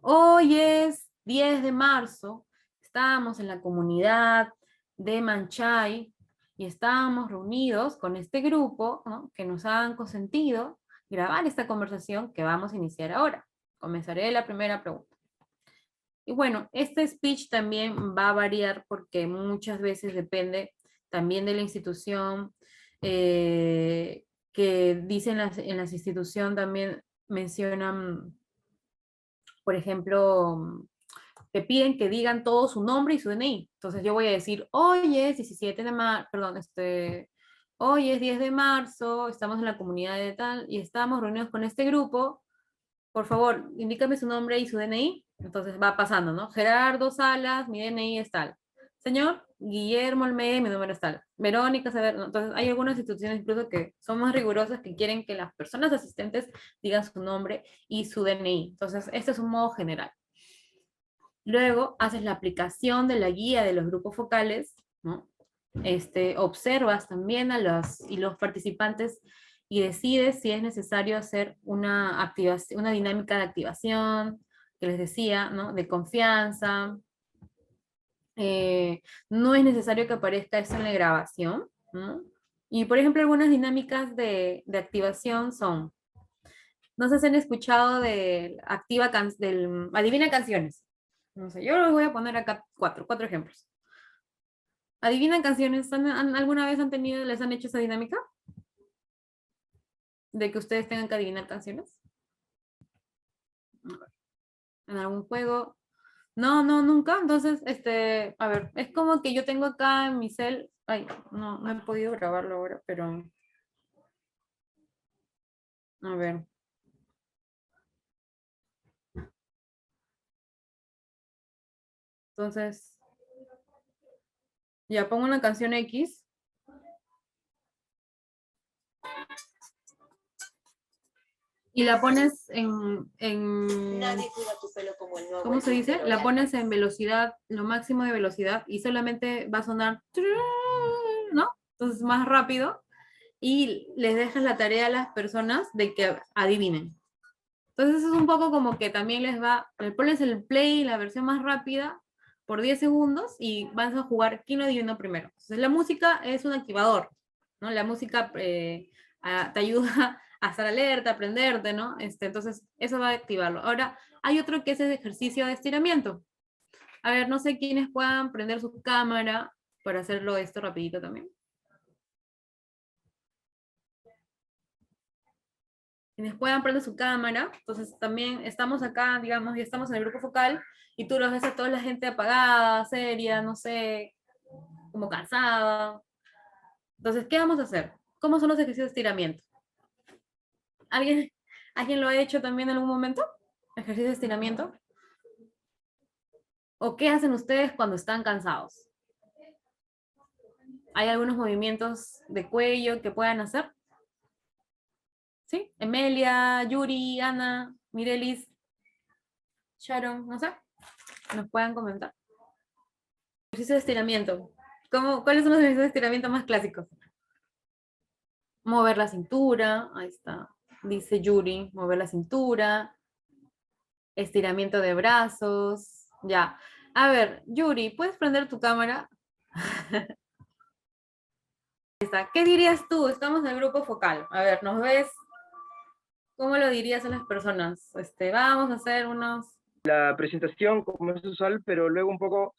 Speaker 1: Hoy es 10 de marzo, estamos en la comunidad de Manchay y estamos reunidos con este grupo, ¿no? Que nos han consentido grabar esta conversación que vamos a iniciar ahora. Comenzaré la primera pregunta. Y bueno, este speech también va a variar porque muchas veces depende también de la institución, que dicen en las instituciones también mencionan, por ejemplo, te piden que digan todo su nombre y su DNI. Entonces yo voy a decir, hoy es 17 de marzo, perdón, hoy es 10 de marzo, estamos en la comunidad de tal y estamos reunidos con este grupo. Por favor, indícame su nombre y su DNI. Entonces va pasando, ¿no? Gerardo Salas, mi DNI es tal. Señor Guillermo Almeida, mi número es tal. Verónica Saber, ¿no? Entonces hay algunas instituciones incluso que son más rigurosas, que quieren que las personas asistentes digan su nombre y su DNI. Entonces, este es un modo general. Luego haces la aplicación de la guía de los grupos focales, ¿no? Observas también los participantes y decides si es necesario hacer una dinámica de activación, que les decía, ¿no? De confianza. No es necesario que aparezca eso en la grabación, ¿no? Y por ejemplo, algunas dinámicas de activación son, no sé si han escuchado del Adivina Canciones. No sé, yo les voy a poner acá cuatro ejemplos. ¿Adivinan canciones? ¿Alguna vez les han hecho esa dinámica? ¿De que ustedes tengan que adivinar canciones? ¿En algún juego? No, nunca. Entonces, a ver, es como que yo tengo acá en mi cel, ay, no he podido grabarlo ahora, pero, a ver. Entonces, ya pongo una canción X. Y la pones
Speaker 5: Nadie cuida tu pelo como el nuevo.
Speaker 1: ¿cómo se dice? La pones en velocidad, lo máximo de velocidad, y solamente va a sonar, ¿no? Entonces más rápido, y les dejas la tarea a las personas de que adivinen. Entonces es un poco como que también le pones el play, la versión más rápida, por 10 segundos, y vas a jugar quién lo adivinó primero. Entonces la música es un activador, ¿no? La música te ayuda a estar alerta, a aprenderte, ¿no? Entonces eso va a activarlo. Ahora, hay otro que es el ejercicio de estiramiento. A ver, no sé quiénes puedan prender su cámara para hacerlo esto rapidito también. Quienes puedan prender su cámara. Entonces también estamos acá, digamos, ya estamos en el grupo focal, y tú los ves a toda la gente apagada, seria, no sé, como cansada. Entonces, ¿qué vamos a hacer? ¿Cómo son los ejercicios de estiramiento? ¿Alguien lo ha hecho también en algún momento? ¿Ejercicio de estiramiento? ¿O qué hacen ustedes cuando están cansados? ¿Hay algunos movimientos de cuello que puedan hacer? ¿Sí? Emelia, Yuri, Ana, Mirelis, Sharon, no sé. nos puedan comentar. Ejercicio de estiramiento. ¿Cuáles son los ejercicios de estiramiento más clásicos? Mover la cintura, ahí está. Dice Yuri, mover la cintura. Estiramiento de brazos, ya. A ver, Yuri, ¿puedes prender tu cámara? ¿Qué dirías tú? Estamos en el grupo focal. A ver, ¿nos ves? ¿Cómo lo dirías a las personas? Vamos a hacer unos...
Speaker 6: La presentación como es usual, pero luego un poco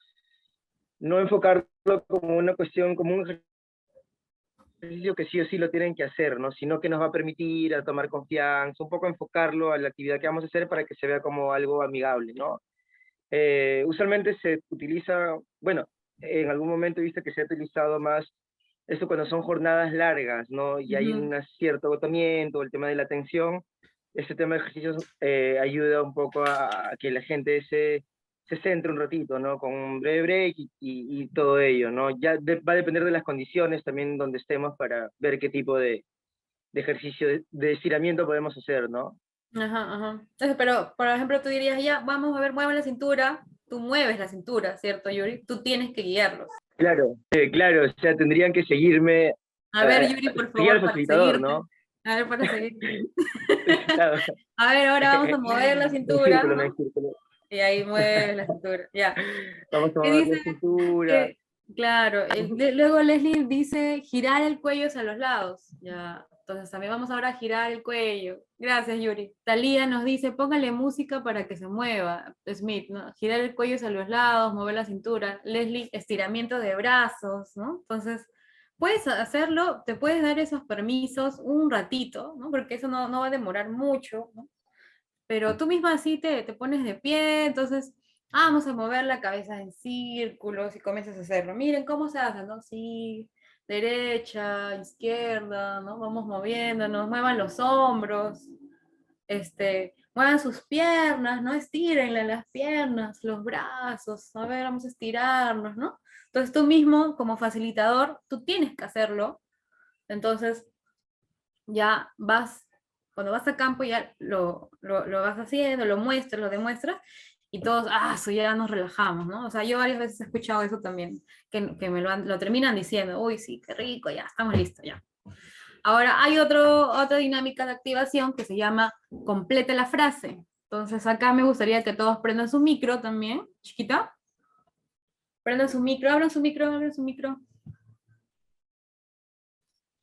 Speaker 6: no enfocarlo como una cuestión, como un ejercicio que sí o sí lo tienen que hacer, ¿no? Sino que nos va a permitir a tomar confianza, un poco enfocarlo a la actividad que vamos a hacer para que se vea como algo amigable, ¿no? Usualmente se utiliza, bueno, en algún momento he visto que se ha utilizado más esto cuando son jornadas largas, ¿no? Y hay un cierto agotamiento, el tema de la tensión. Este tema de ejercicios ayuda un poco a que la gente se centre un ratito, ¿no? Con un breve break y todo ello, ¿no? Ya va a depender de las condiciones también donde estemos para ver qué tipo de ejercicio de estiramiento podemos hacer, ¿no?
Speaker 1: Ajá, ajá. Entonces, pero, por ejemplo, tú dirías, ya, vamos a ver, mueve la cintura. Tú mueves la cintura, ¿cierto, Yuri? Tú tienes que guiarlos.
Speaker 6: Claro, claro, o sea, tendrían que seguirme,
Speaker 1: A ver, Yuri, por
Speaker 6: seguir al
Speaker 1: favor, para
Speaker 6: facilitador,
Speaker 1: seguirte.
Speaker 6: ¿no?
Speaker 1: A ver, para seguirte.
Speaker 6: Claro.
Speaker 1: A ver, ahora vamos a mover la
Speaker 6: En
Speaker 1: cintura,
Speaker 6: círculo, no
Speaker 1: ¿no?
Speaker 6: en círculo.
Speaker 1: Y ahí mueves la cintura, ya.
Speaker 6: Vamos a
Speaker 1: ¿Qué
Speaker 6: mover la
Speaker 1: dice?
Speaker 6: cintura.
Speaker 1: Claro, luego Leslie dice girar el cuello hacia los lados. Ya, entonces también vamos ahora a girar el cuello. Gracias, Yuri. Talía nos dice, póngale música para que se mueva. Smith, ¿no? Girar el cuello hacia los lados, mover la cintura. Leslie, estiramiento de brazos, ¿no? Entonces, puedes hacerlo, te puedes dar esos permisos un ratito, ¿no? Porque eso no va a demorar mucho, ¿no? Pero tú misma así te pones de pie, entonces vamos a mover la cabeza en círculos y comienzas a hacerlo. Miren cómo se hace, ¿no? Sí, derecha, izquierda, ¿no? Vamos moviéndonos, muevan los hombros, muevan sus piernas, ¿no? Estírenle las piernas, los brazos, a ver, vamos a estirarnos, ¿no? Entonces tú mismo, como facilitador, tú tienes que hacerlo. Entonces ya vas, cuando vas a campo ya lo vas haciendo, lo muestras, lo demuestras, y todos, eso ya nos relajamos, ¿no? O sea, yo varias veces he escuchado eso también, que lo terminan diciendo, uy, sí, qué rico, ya, estamos listos, ya. Ahora, hay otra dinámica de activación que se llama complete la frase. Entonces, acá me gustaría que todos prendan su micro también, chiquita. Prendan su micro, abran su micro, abran su micro.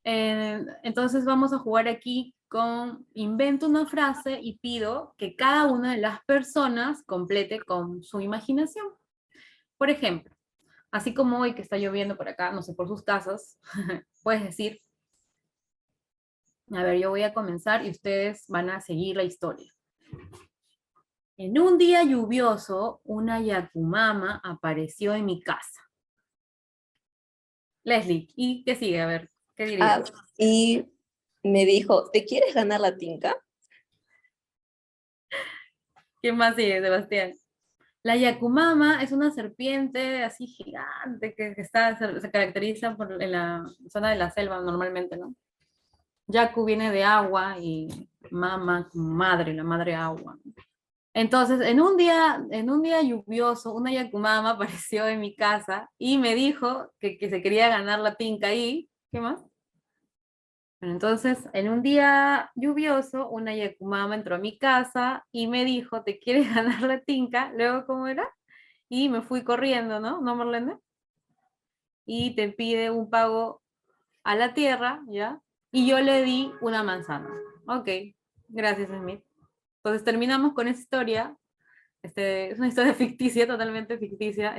Speaker 1: Entonces vamos a jugar aquí con invento una frase y pido que cada una de las personas complete con su imaginación. Por ejemplo, así como hoy que está lloviendo por acá, no sé, por sus casas, puedes decir, a ver, yo voy a comenzar y ustedes van a seguir la historia. En un día lluvioso, una Yakumama apareció en mi casa. Leslie, ¿y qué sigue? A ver, ¿qué dirías?
Speaker 4: Y me dijo, ¿te quieres ganar la tinca?
Speaker 1: ¿Quién más sigue, Sebastián? La Yakumama es una serpiente así gigante que se caracteriza en la zona de la selva normalmente, ¿no? Yaku viene de agua y mama, madre, la madre agua. Entonces, en un día lluvioso, una Yakumama apareció en mi casa y me dijo que se quería ganar la tinca ahí. ¿Qué más? Bueno, entonces, en un día lluvioso, una Yakumama entró a mi casa y me dijo, ¿te quieres ganar la tinca? Luego, ¿cómo era? Y me fui corriendo, ¿no? ¿No, Marlene? Y te pide un pago a la tierra, ¿ya? Y yo le di una manzana. Ok, gracias, Smith. Entonces terminamos con esa historia. Es una historia ficticia, totalmente ficticia.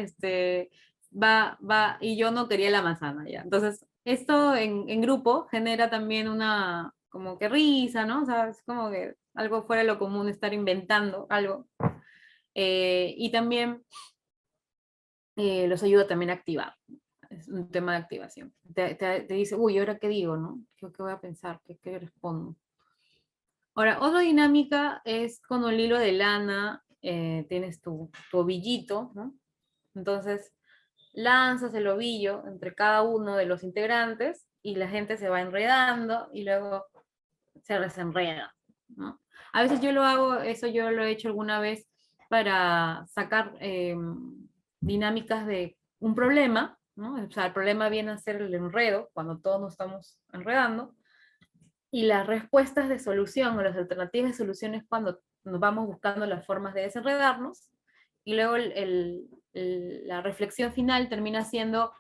Speaker 1: Y yo no quería la manzana, ¿ya? Entonces, esto en grupo genera también una, como que risa, ¿no? O sea, es como que algo fuera de lo común estar inventando algo. Y también los ayuda también a activar. Es un tema de activación. Te dice, uy, ¿ahora qué digo, no? ¿Qué voy a pensar? ¿Qué respondo? Ahora, otra dinámica es con el hilo de lana, tienes tu ovillito, ¿no? Entonces, lanzas el ovillo entre cada uno de los integrantes y la gente se va enredando y luego se desenreda, ¿no? A veces yo lo hago, eso yo lo he hecho alguna vez para sacar dinámicas de un problema, ¿no? O sea, el problema viene a ser el enredo, cuando todos nos estamos enredando, y las respuestas de solución o las alternativas de solución es cuando nos vamos buscando las formas de desenredarnos, y luego la reflexión final termina siendo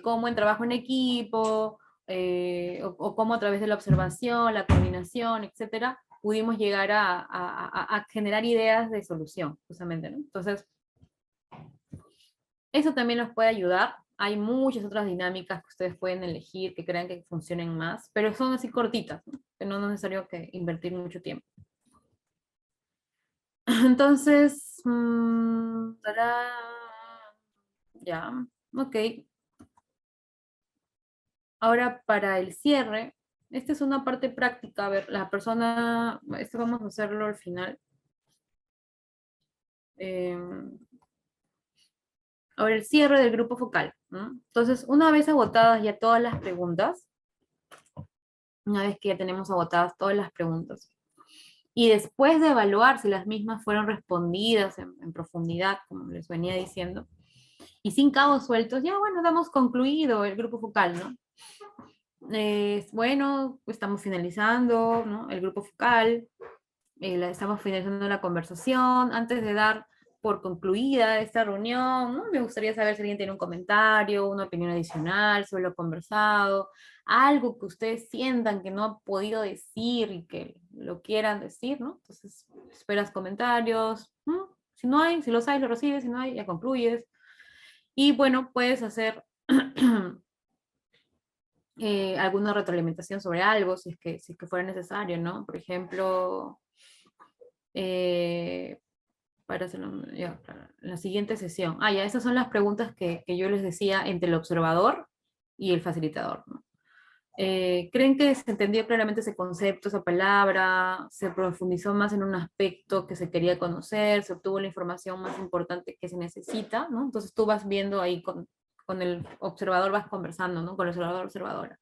Speaker 1: cómo en trabajo en equipo, o cómo a través de la observación, la coordinación, etcétera, pudimos llegar a generar ideas de solución, justamente, ¿no? Entonces, eso también nos puede ayudar. Hay muchas otras dinámicas que ustedes pueden elegir que crean que funcionen más, pero son así cortitas, ¿no? Que no es necesario que invertir mucho tiempo. Entonces, ya, ok. Ahora para el cierre, esta es una parte práctica. A ver, la persona, esto vamos a hacerlo al final. Ahora el cierre del grupo focal, ¿no? Entonces, una vez agotadas ya todas las preguntas, una vez que ya tenemos agotadas todas las preguntas, y después de evaluar si las mismas fueron respondidas en profundidad, como les venía diciendo, y sin cabos sueltos, ya bueno, damos concluido el grupo focal, ¿no? Bueno, estamos finalizando, ¿no? El grupo focal, estamos finalizando la conversación. Antes de dar por concluida esta reunión, ¿no? Me gustaría saber si alguien tiene un comentario, una opinión adicional sobre lo conversado, algo que ustedes sientan que no han podido decir y que lo quieran decir, ¿no? Entonces, esperas comentarios, ¿no? Si no hay, si los hay, los recibes, si no hay, ya concluyes. Y bueno, puedes hacer alguna retroalimentación sobre algo, si es que fuera necesario, ¿no? Por ejemplo, para hacerlo, ya, para la siguiente sesión. Ya, esas son las preguntas que yo les decía entre el observador y el facilitador, ¿no? ¿Creen que se entendió claramente ese concepto, esa palabra? ¿Se profundizó más en un aspecto que se quería conocer? ¿Se obtuvo la información más importante que se necesita? ¿No? Entonces tú vas viendo ahí con el observador, vas conversando, ¿no? Con el observador, observadora.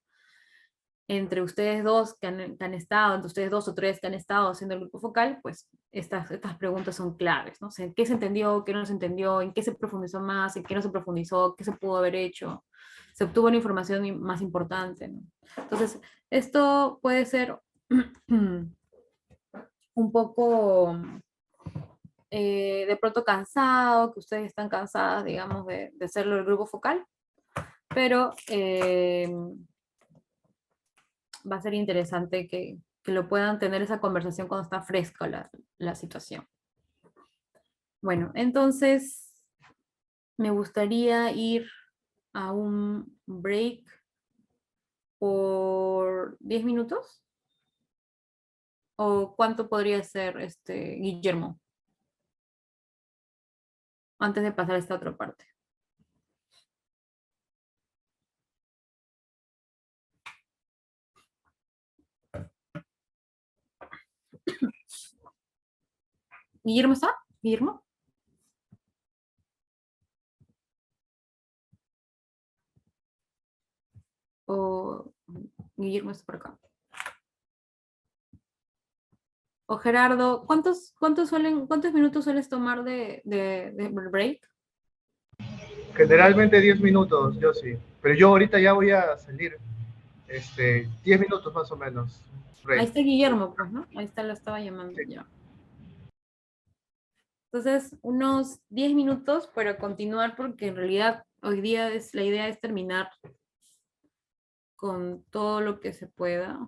Speaker 1: Entre ustedes dos que han estado, entre ustedes dos o tres que han estado haciendo el grupo focal, pues estas preguntas son claves, ¿no? O sea, ¿qué se entendió, qué no se entendió, en qué se profundizó más, en qué no se profundizó, qué se pudo haber hecho? Se obtuvo la información más importante, ¿no? Entonces, esto puede ser un poco de pronto cansado, que ustedes están cansadas, digamos, de hacerlo el grupo focal, pero va a ser interesante que lo puedan tener esa conversación cuando está fresca la situación. Bueno, entonces me gustaría ir a un break por 10 minutos. ¿O cuánto podría ser, Guillermo? Antes de pasar a esta otra parte. ¿Guillermo está? ¿Guillermo? ¿O Guillermo está por acá? O Gerardo, ¿cuántos minutos sueles tomar de break?
Speaker 2: Generalmente 10 minutos, yo sí. Pero yo ahorita ya voy a salir. 10 minutos más o menos.
Speaker 1: Ahí está Guillermo, pues, ¿no? Ahí está, lo estaba llamando
Speaker 2: Sí.
Speaker 1: ya. Entonces, unos 10 minutos para continuar, porque en realidad hoy día la idea es terminar con todo lo que se pueda.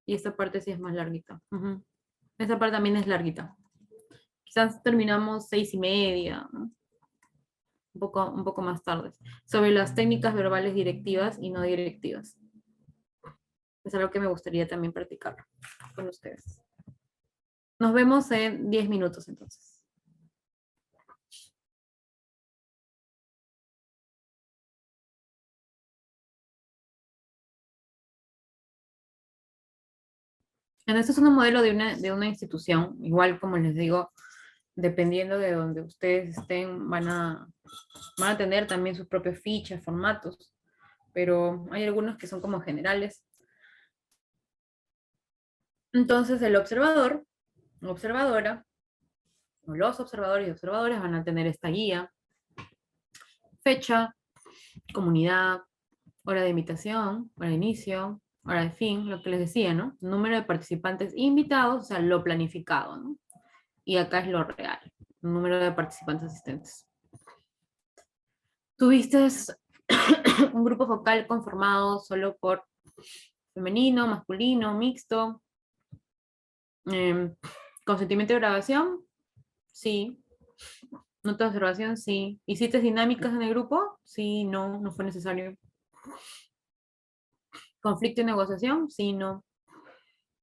Speaker 1: Y esta parte sí es más larguita. Esta parte también es larguita. Quizás terminamos 6:30, ¿no? Un poco más tarde. Sobre las técnicas verbales directivas y no directivas. Es algo que me gustaría también practicar con ustedes. Nos vemos en 10 minutos entonces. Este es un modelo de una institución, igual como les digo, dependiendo de donde ustedes estén, van a tener también sus propias fichas, formatos, pero hay algunos que son como generales. Entonces el observador, observadora, Los observadores y observadoras van a tener esta guía, fecha, comunidad, hora de invitación, hora de inicio, hora de fin, lo que les decía, ¿no? Número de participantes invitados, o sea, lo planificado, ¿no? Y acá es lo real, número de participantes asistentes. Tuviste un grupo focal conformado solo por femenino, masculino, mixto. ¿Consentimiento de grabación? Sí. ¿Nota de observación? Sí. ¿Hiciste dinámicas en el grupo? Sí, no, no fue necesario. ¿Conflicto y negociación? Sí, no.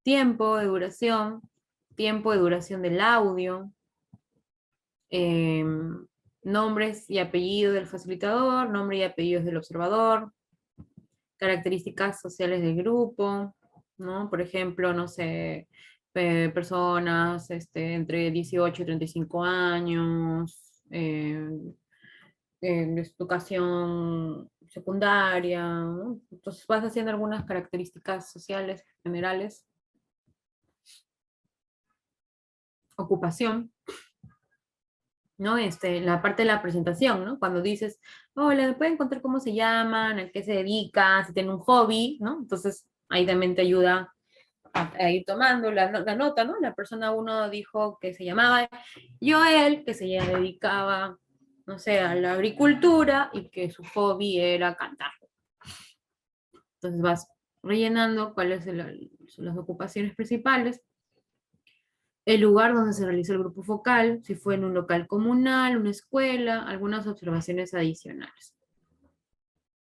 Speaker 1: Tiempo de duración del audio, nombres y apellidos del facilitador, nombre y apellidos del observador, características sociales del grupo, ¿no? Por ejemplo, no sé, personas entre 18 y 35 años, educación secundaria, ¿no? Entonces vas haciendo algunas características sociales generales. Ocupación, ¿no? La parte de la presentación, ¿no? Cuando dices, hola, ¿me pueden contar cómo se llaman, a qué se dedican, si tienen un hobby, ¿no? Entonces ahí también te ayuda a ir tomando la nota, ¿no? La persona uno dijo que se llamaba Joel, que se dedicaba, no sé, a la agricultura y que su hobby era cantar. Entonces vas rellenando cuáles son las ocupaciones principales, el lugar donde se realizó el grupo focal, si fue en un local comunal, una escuela, algunas observaciones adicionales.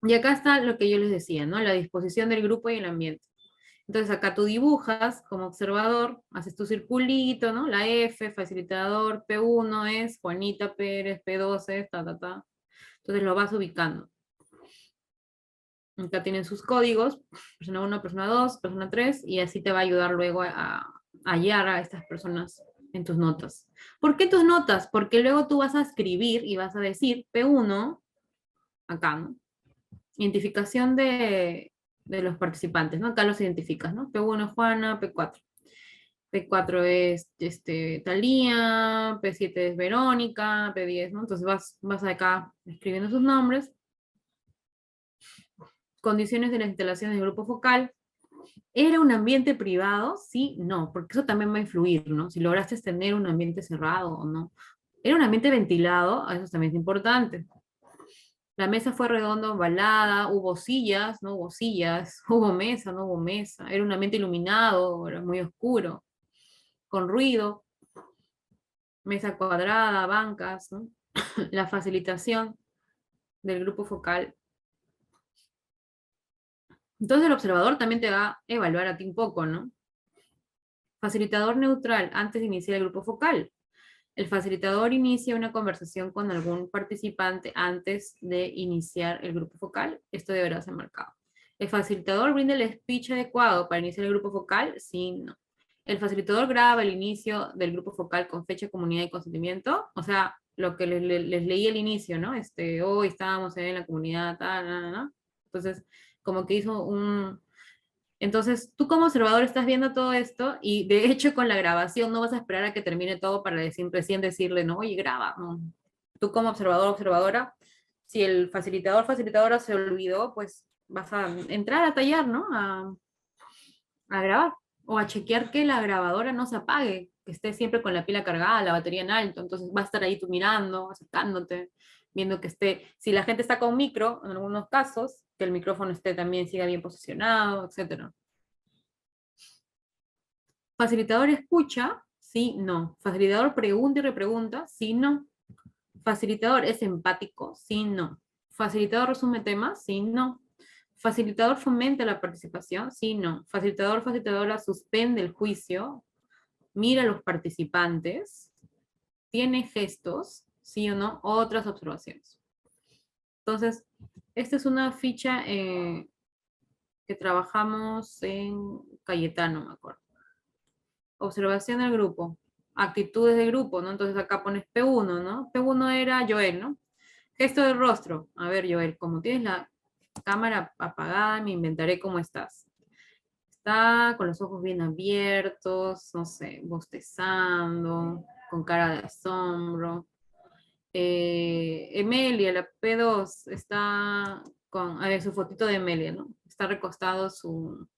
Speaker 1: Y acá está lo que yo les decía, ¿no? La disposición del grupo y el ambiente. Entonces acá tú dibujas como observador, haces tu circulito, ¿no? La F, facilitador, P1 es Juanita Pérez, P2 es ta. Entonces lo vas ubicando. Acá tienen sus códigos, persona 1, persona 2, persona 3, y así te va a ayudar luego a hallar a estas personas en tus notas. ¿Por qué tus notas? Porque luego tú vas a escribir y vas a decir P1, acá, ¿no? Identificación de los participantes, ¿no? Acá los identificas, ¿no? P1 es Juana, P4. P4 es Talía, P7 es Verónica, P10, ¿no? Entonces vas acá escribiendo sus nombres. Condiciones de las instalaciones del grupo focal. ¿Era un ambiente privado? Sí, no, porque eso también va a influir, ¿no? Si lograste tener un ambiente cerrado o no. ¿Era un ambiente ventilado? Eso también es importante. La mesa fue redonda, ovalada, hubo sillas, no hubo sillas, hubo mesa, no hubo mesa. Era un ambiente iluminado, era muy oscuro, con ruido, mesa cuadrada, bancas, ¿no? La facilitación del grupo focal. Entonces el observador también te va a evaluar a ti un poco, ¿no? Facilitador neutral antes de iniciar el grupo focal. El facilitador inicia una conversación con algún participante antes de iniciar el grupo focal. Esto deberá ser marcado. ¿El facilitador brinda el speech adecuado para iniciar el grupo focal? Sí, no. ¿El facilitador graba el inicio del grupo focal con fecha, comunidad y consentimiento? O sea, lo que les leí al inicio, ¿no? Hoy estábamos en la comunidad, tal. Entonces, como que hizo un... Entonces, tú como observador estás viendo todo esto y de hecho con la grabación no vas a esperar a que termine todo para recién decirle, no, oye, graba. No. Tú como observador observadora, si el facilitadora se olvidó, pues vas a entrar a tallar, ¿no? A grabar o a chequear que la grabadora no se apague, que esté siempre con la pila cargada, la batería en alto. Entonces va a estar ahí tú mirando, acercándote, viendo que esté, si la gente está con micro, en algunos casos, que el micrófono esté también, siga bien posicionado, etc. Facilitador escucha, sí, no. Facilitador pregunta y repregunta, sí, no. Facilitador es empático, sí, no. Facilitador resume temas, sí, no. Facilitador fomenta la participación, sí, no. Facilitadora suspende el juicio, mira a los participantes, tiene gestos, sí o no, otras observaciones. Entonces, esta es una ficha que trabajamos en Cayetano, me acuerdo. Observación del grupo, actitudes del grupo, ¿no? Entonces acá pones P1, ¿no? P1 era Joel, ¿no? Gesto del rostro. A ver, Joel, como tienes la cámara apagada, me inventaré cómo estás. Está con los ojos bien abiertos, no sé, bostezando, con cara de asombro. Emilia, la P2, está con, a ver, su fotito de Emilia, ¿no? Está recostado su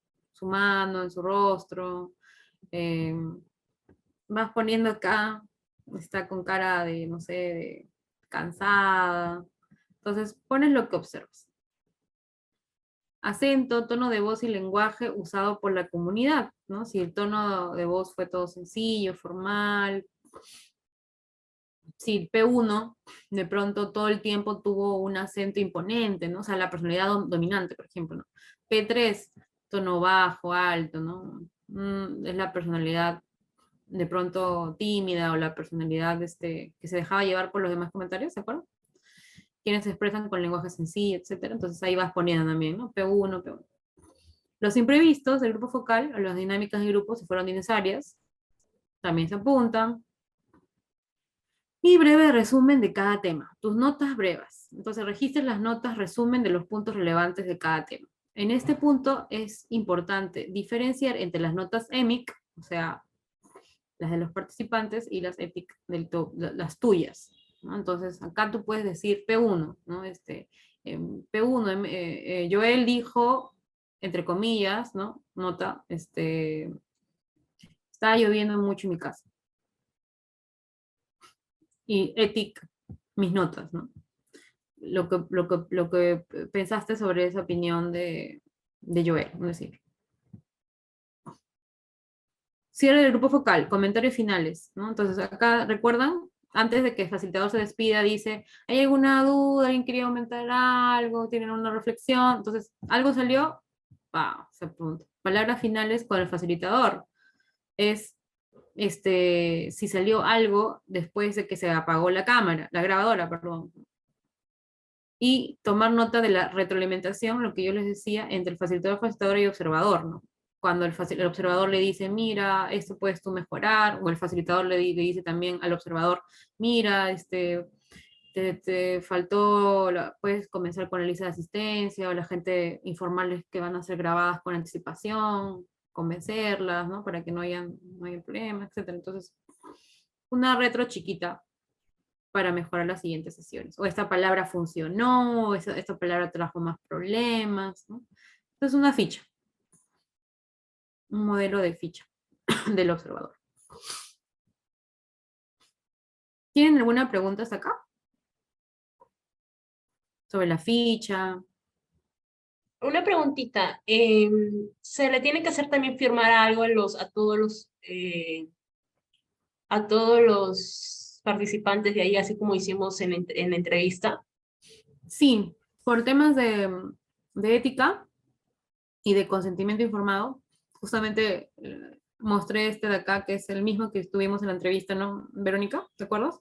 Speaker 1: mano en su rostro. eh, Vas poniendo acá, está con cara de, no sé, de cansada. Entonces, pones lo que observas. Acento, tono de voz y lenguaje usado por la comunidad, ¿no? Si el tono de voz fue todo sencillo, formal. Si el P1 de pronto todo el tiempo tuvo un acento imponente, ¿no? O sea, la personalidad dominante, por ejemplo, ¿no? P3, tono bajo, alto, ¿no? Es la personalidad de pronto tímida o la personalidad que se dejaba llevar por los demás comentarios, ¿se acuerdan? Quienes se expresan con lenguaje sencillo, etcétera. Entonces ahí vas poniendo también, ¿no? P1, P1. Los imprevistos del grupo focal o las dinámicas de grupo, si fueron necesarias, también se apuntan. Y breve resumen de cada tema. Tus notas breves. Entonces registres las notas resumen de los puntos relevantes de cada tema. En este punto es importante diferenciar entre las notas EMIC, o sea, las de los participantes, y las EPIC, las tuyas, ¿no? Entonces acá tú puedes decir P1, ¿no? P1, Joel dijo, entre comillas, ¿no? Nota, está lloviendo mucho en mi casa. Y ETIC, mis notas, ¿no? Lo que pensaste sobre esa opinión de Joel, es decir. Cierre del grupo focal, comentarios finales, ¿no? Entonces acá, ¿recuerdan? Antes de que el facilitador se despida, dice, ¿hay alguna duda? ¿Alguien quería aumentar algo? ¿Tienen una reflexión? Entonces, ¿algo salió? Se pregunta. Palabras finales con el facilitador. Es, si salió algo después de que se apagó la cámara, la grabadora, perdón. Y tomar nota de la retroalimentación, lo que yo les decía, entre el facilitador y observador, ¿no? Cuando el observador le dice, mira, esto puedes tú mejorar, o el facilitador le dice también al observador, mira, te faltó, puedes comenzar con la lista de asistencia, o la gente informarles que van a ser grabadas con anticipación, convencerlas, ¿no? Para que no haya problemas, etc. Entonces, una retro chiquita para mejorar las siguientes sesiones. O esta palabra funcionó, o esta palabra trajo más problemas, ¿no? Entonces, una ficha. Un modelo de ficha del observador. ¿Tienen alguna pregunta hasta acá? Sobre la ficha.
Speaker 5: Una preguntita, ¿se le tiene que hacer también firmar algo a todos los participantes de ahí, así como hicimos en la entrevista?
Speaker 1: Sí, por temas de ética y de consentimiento informado, justamente mostré este de acá, que es el mismo que estuvimos en la entrevista, ¿no, Verónica? ¿Te acuerdas?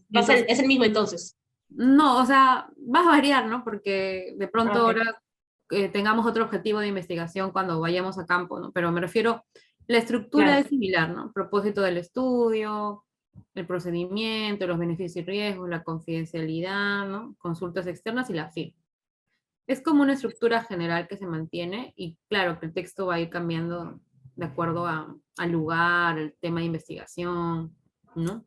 Speaker 5: Entonces, es el mismo entonces.
Speaker 1: No, o sea, va a variar, ¿no? Porque de pronto
Speaker 5: Ok.
Speaker 1: ahora tengamos otro objetivo de investigación cuando vayamos a campo, ¿no? Pero me refiero, la estructura
Speaker 5: Claro.
Speaker 1: es similar, ¿no? Propósito del estudio, el procedimiento, los beneficios y riesgos, la confidencialidad, ¿no? Consultas externas y la firma. Es como una estructura general que se mantiene y claro que el texto va a ir cambiando de acuerdo al lugar, al tema de investigación, ¿no?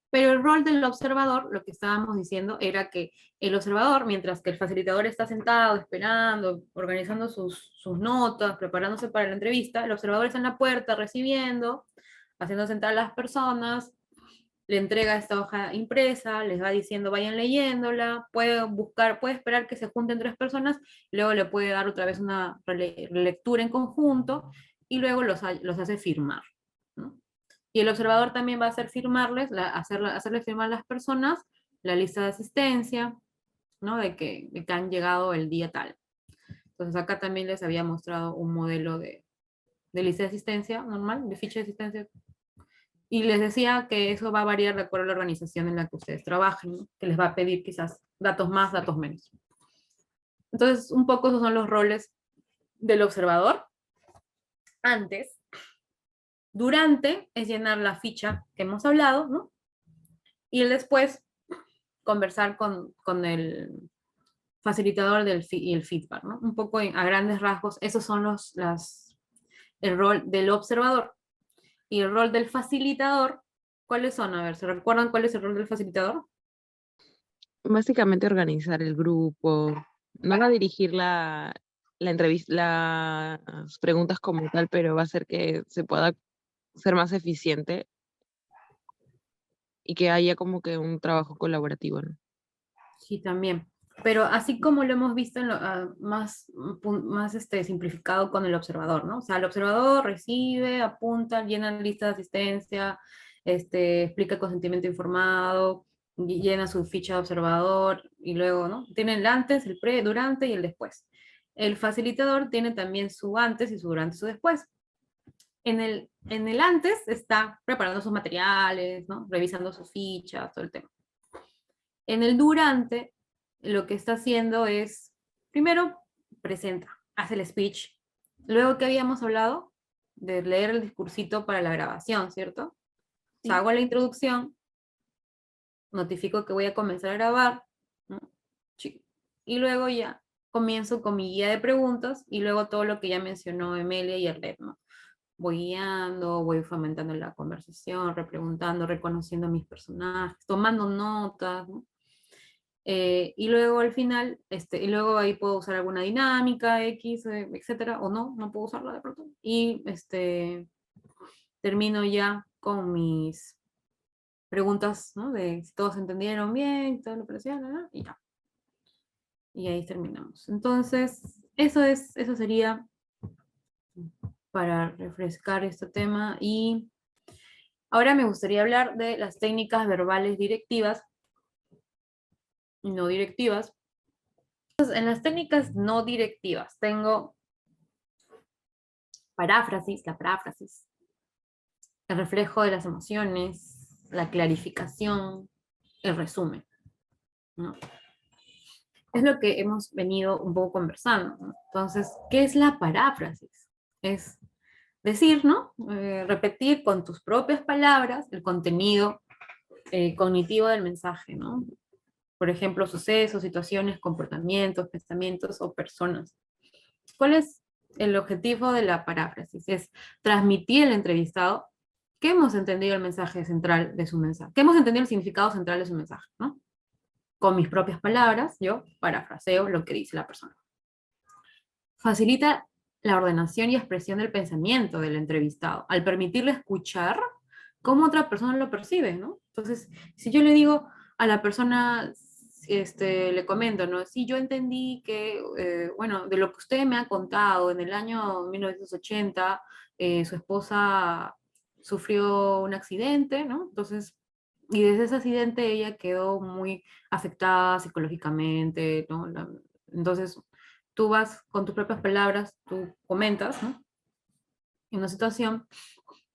Speaker 1: Pero el rol del observador, lo que estábamos diciendo, era que el observador, mientras que el facilitador está sentado, esperando, organizando sus notas, preparándose para la entrevista, el observador está en la puerta recibiendo, haciendo sentar a las personas, le entrega esta hoja impresa, les va diciendo vayan leyéndola, puede esperar que se junten 3 personas, luego le puede dar otra vez una relectura en conjunto, y luego los hace firmar, ¿no? Y el observador también va a hacer firmarles, hacerles firmar a las personas la lista de asistencia, ¿no? De que han llegado el día tal. Entonces acá también les había mostrado un modelo de lista de asistencia normal, de ficha de asistencia. Y les decía que eso va a variar de acuerdo a la organización en la que ustedes trabajen, ¿no? Que les va a pedir quizás datos más, datos menos. Entonces, un poco esos son los roles del observador. Antes, durante es llenar la ficha que hemos hablado, ¿no? Y el después conversar con el facilitador y el feedback, ¿no? Un poco a grandes rasgos, esos son el rol del observador. y el rol del facilitador, ¿cuáles son? A ver, ¿se recuerdan cuál es el rol del facilitador?
Speaker 7: Básicamente organizar el grupo, no va a dirigir la entrevista, las preguntas como tal, pero va a hacer que se pueda ser más eficiente y que haya como que un trabajo colaborativo, ¿no?
Speaker 1: Sí, también. Pero así como lo hemos visto en más, simplificado con el observador, ¿no? O sea, el observador recibe, apunta, llena la lista de asistencia, explica el consentimiento informado, llena su ficha de observador y luego, ¿no? Tiene el antes, el pre, durante y el después. El facilitador tiene también su antes y su durante y su después. En el antes está preparando sus materiales, ¿no? Revisando sus fichas, todo el tema. En el durante, lo que está haciendo es, primero, presenta, hace el speech. Luego que habíamos hablado de leer el discursito para la grabación, ¿cierto? O
Speaker 4: Sí.
Speaker 1: sea, hago la introducción, notifico que voy a comenzar a grabar, ¿no? Y luego ya comienzo con mi guía de preguntas y luego todo lo que ya mencionó Emilia y Arlet, ¿no? Voy guiando, voy fomentando la conversación, repreguntando, reconociendo a mis personajes, tomando notas, ¿no? Y luego al final, y luego ahí puedo usar alguna dinámica X, etcétera, o no puedo usarla de pronto. Y termino ya con mis preguntas, ¿no? De si todos entendieron bien, todo lo parecía, ¿no? Y ya. Y ahí terminamos. Entonces, eso sería para refrescar este tema. Y ahora me gustaría hablar de las técnicas verbales directivas y no directivas. Entonces, en las técnicas no directivas tengo paráfrasis, la paráfrasis, el reflejo de las emociones, la clarificación, el resumen, ¿no? Es lo que hemos venido un poco conversando, ¿no? Entonces, ¿qué es la paráfrasis? Es decir, ¿no? Repetir con tus propias palabras el contenido cognitivo del mensaje, ¿no? Por ejemplo, sucesos, situaciones, comportamientos, pensamientos o personas. ¿Cuál es el objetivo de la paráfrasis? Es transmitir al entrevistado que hemos entendido el mensaje central de su mensaje, que hemos entendido el significado central de su mensaje, ¿no? Con mis propias palabras, yo parafraseo lo que dice la persona. Facilita la ordenación y expresión del pensamiento del entrevistado, al permitirle escuchar cómo otra persona lo percibe, ¿no? Entonces, si yo le digo a la persona, le comento, ¿no? Si yo entendí que, bueno, de lo que usted me ha contado, en el año 1980, su esposa sufrió un accidente, ¿no? Entonces, y desde ese accidente ella quedó muy afectada psicológicamente, ¿no? Entonces, tú vas con tus propias palabras, tú comentas, ¿no? En una situación,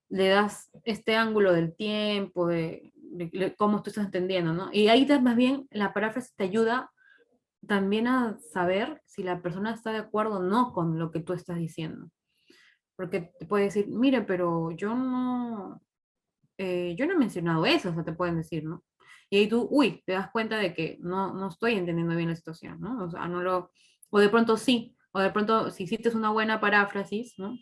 Speaker 1: le das este ángulo del tiempo, de cómo tú estás entendiendo, ¿no? Y ahí más bien la paráfrasis te ayuda también a saber si la persona está de acuerdo o no con lo que tú estás diciendo. Porque te puede decir, mire, pero yo no he mencionado eso, o sea, te pueden decir, ¿no? Y ahí tú, uy, te das cuenta de que no estoy entendiendo bien la situación, ¿no? O sea, o de pronto sí, o de pronto si hiciste una buena paráfrasis, ¿no?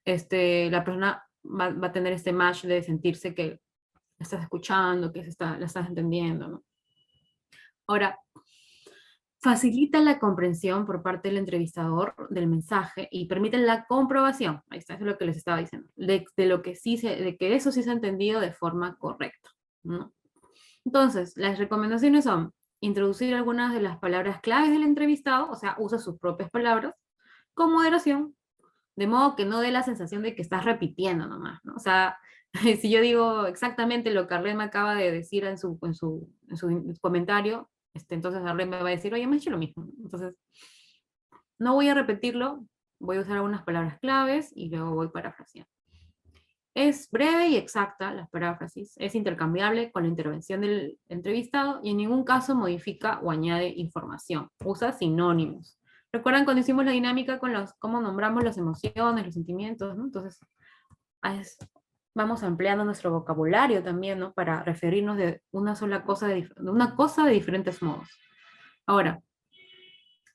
Speaker 1: La persona va a tener este match de sentirse que la estás escuchando, que la estás entendiendo, ¿no? Ahora, facilita la comprensión por parte del entrevistador del mensaje y permite la comprobación, ahí está, eso es lo que les estaba diciendo, de que eso sí se ha entendido de forma correcta, ¿no? Entonces, las recomendaciones son introducir algunas de las palabras claves del entrevistado, o sea, usa sus propias palabras, con moderación, de modo que no dé la sensación de que estás repitiendo nomás, ¿no? O sea, si yo digo exactamente lo que Arlene me acaba de decir en su comentario, entonces Arlene me va a decir, oye, me he hecho lo mismo. Entonces, no voy a repetirlo, voy a usar algunas palabras claves y luego voy parafraseando. Es breve y exacta la paráfrasis, es intercambiable con la intervención del entrevistado y en ningún caso modifica o añade información. Usa sinónimos. ¿Recuerdan cuando hicimos la dinámica con cómo nombramos las emociones, los sentimientos, ¿no? Entonces, vamos ampliando nuestro vocabulario también, ¿no? Para referirnos de una sola cosa, de una cosa de diferentes modos. Ahora,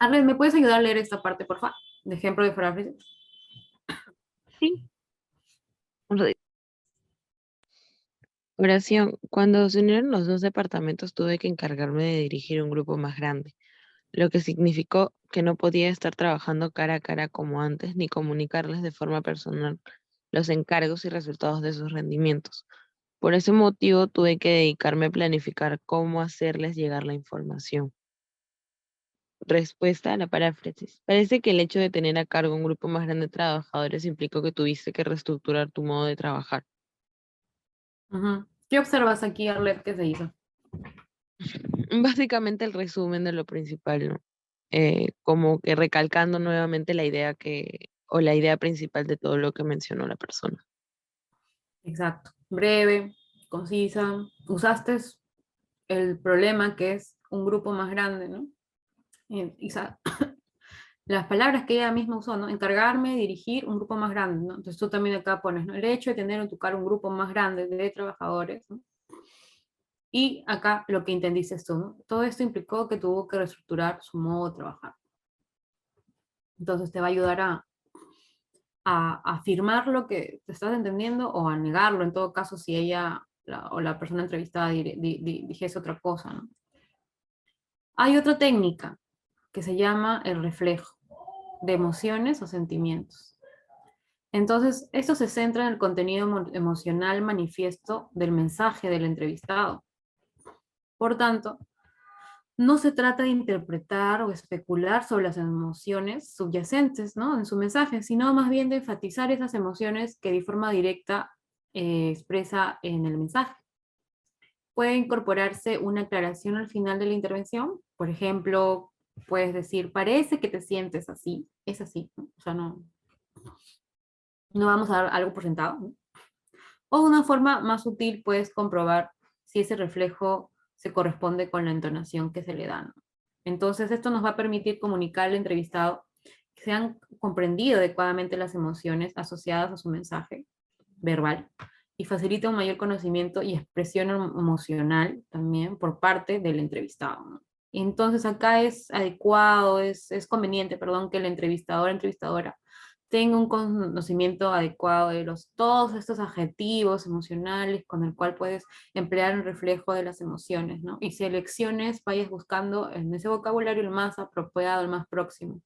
Speaker 1: Arlen, ¿me puedes ayudar a leer esta parte, por favor? De ejemplo de paráfrasis.
Speaker 7: Sí. Vamos a ver. Oración, cuando se unieron los dos departamentos tuve que encargarme de dirigir un grupo más grande, lo que significó que no podía estar trabajando cara a cara como antes ni comunicarles de forma personal los encargos y resultados de sus rendimientos. Por ese motivo tuve que dedicarme a planificar cómo hacerles llegar la información. Respuesta a la paráfrasis. Parece que el hecho de tener a cargo un grupo más grande de trabajadores implicó que tuviste que reestructurar tu modo de trabajar.
Speaker 1: Ujú. ¿Qué observas aquí, Arlet, que se hizo?
Speaker 7: Básicamente el resumen de lo principal, ¿no? Como que recalcando nuevamente la idea o la idea principal de todo lo que mencionó la persona.
Speaker 1: Exacto. Breve, concisa. Usaste el problema que es un grupo más grande, ¿no? Las palabras que ella misma usó, ¿no? Encargarme, dirigir un grupo más grande, ¿no? Entonces tú también acá pones, ¿no? El hecho de tener en tu cargo un grupo más grande de trabajadores, ¿no? Y acá lo que entendiste tú, ¿no? Todo esto implicó que tuvo que reestructurar su modo de trabajar. Entonces te va a ayudar a afirmar lo que te estás entendiendo o a negarlo, en todo caso, si ella o la persona entrevistada dijese otra cosa, ¿no? Hay otra técnica que se llama el reflejo de emociones o sentimientos. Entonces, esto se centra en el contenido emocional manifiesto del mensaje del entrevistado. Por tanto, no se trata de interpretar o especular sobre las emociones subyacentes, ¿no? En su mensaje, sino más bien de enfatizar esas emociones que de forma directa expresa en el mensaje. Puede incorporarse una aclaración al final de la intervención. Por ejemplo, puedes decir, parece que te sientes así, es así, ¿no? O sea, no vamos a dar algo por sentado, ¿no? O de una forma más sutil puedes comprobar si ese reflejo se corresponde con la entonación que se le da, ¿no? Entonces esto nos va a permitir comunicar al entrevistado que se han comprendido adecuadamente las emociones asociadas a su mensaje verbal y facilita un mayor conocimiento y expresión emocional también por parte del entrevistado, ¿no? Entonces acá es adecuado, es conveniente, perdón, que el entrevistador, entrevistadora tenga un conocimiento adecuado de todos estos adjetivos emocionales con el cual puedes emplear un reflejo de las emociones, ¿no? Y selecciones, vayas buscando en ese vocabulario el más apropiado, el más próximo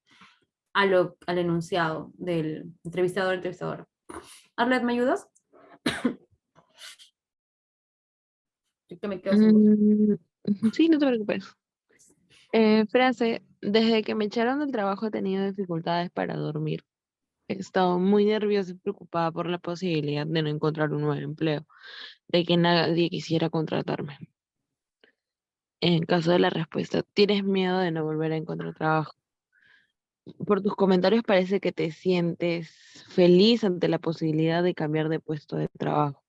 Speaker 1: al enunciado del entrevistador, entrevistadora. Arlet, ¿me ayudas? Yo que me quedo sin voz.
Speaker 7: Sí, no te preocupes. Frase, desde que me echaron del trabajo he tenido dificultades para dormir. He estado muy nerviosa y preocupada por la posibilidad de no encontrar un nuevo empleo, de que nadie quisiera contratarme. En caso de la respuesta, ¿tienes miedo de no volver a encontrar trabajo? Por tus comentarios parece que te sientes feliz ante la posibilidad de cambiar de puesto de trabajo.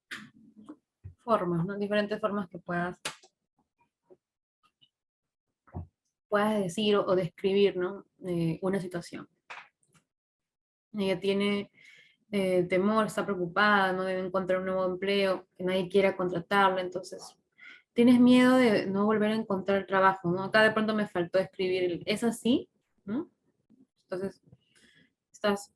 Speaker 1: Formas, ¿no? Diferentes formas que puedas decir o describir, ¿no? Una situación. Ella tiene temor, está preocupada, no debe encontrar un nuevo empleo, que nadie quiera contratarla, entonces tienes miedo de no volver a encontrar trabajo, ¿no? Acá de pronto me faltó escribir es así, ¿no? Entonces, estás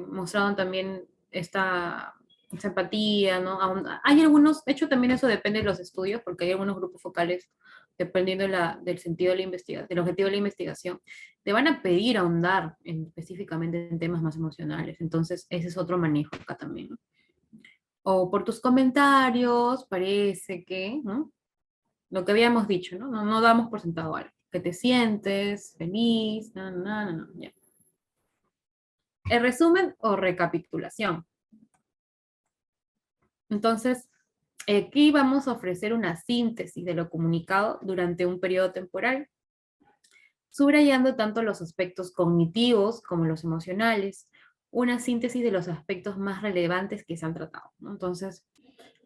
Speaker 1: mostrando también esta empatía, ¿no? Hay algunos, de hecho también eso depende de los estudios, porque hay algunos grupos focales, dependiendo del sentido de la investigación, del objetivo de la investigación, te van a pedir ahondar específicamente en temas más emocionales, entonces ese es otro manejo acá también, ¿no? O por tus comentarios, parece que, ¿no? Lo que habíamos dicho, ¿no? No damos por sentado algo, que te sientes feliz, ya. El resumen o recapitulación. Entonces, aquí vamos a ofrecer una síntesis de lo comunicado durante un periodo temporal, subrayando tanto los aspectos cognitivos como los emocionales, una síntesis de los aspectos más relevantes que se han tratado, ¿no? Entonces,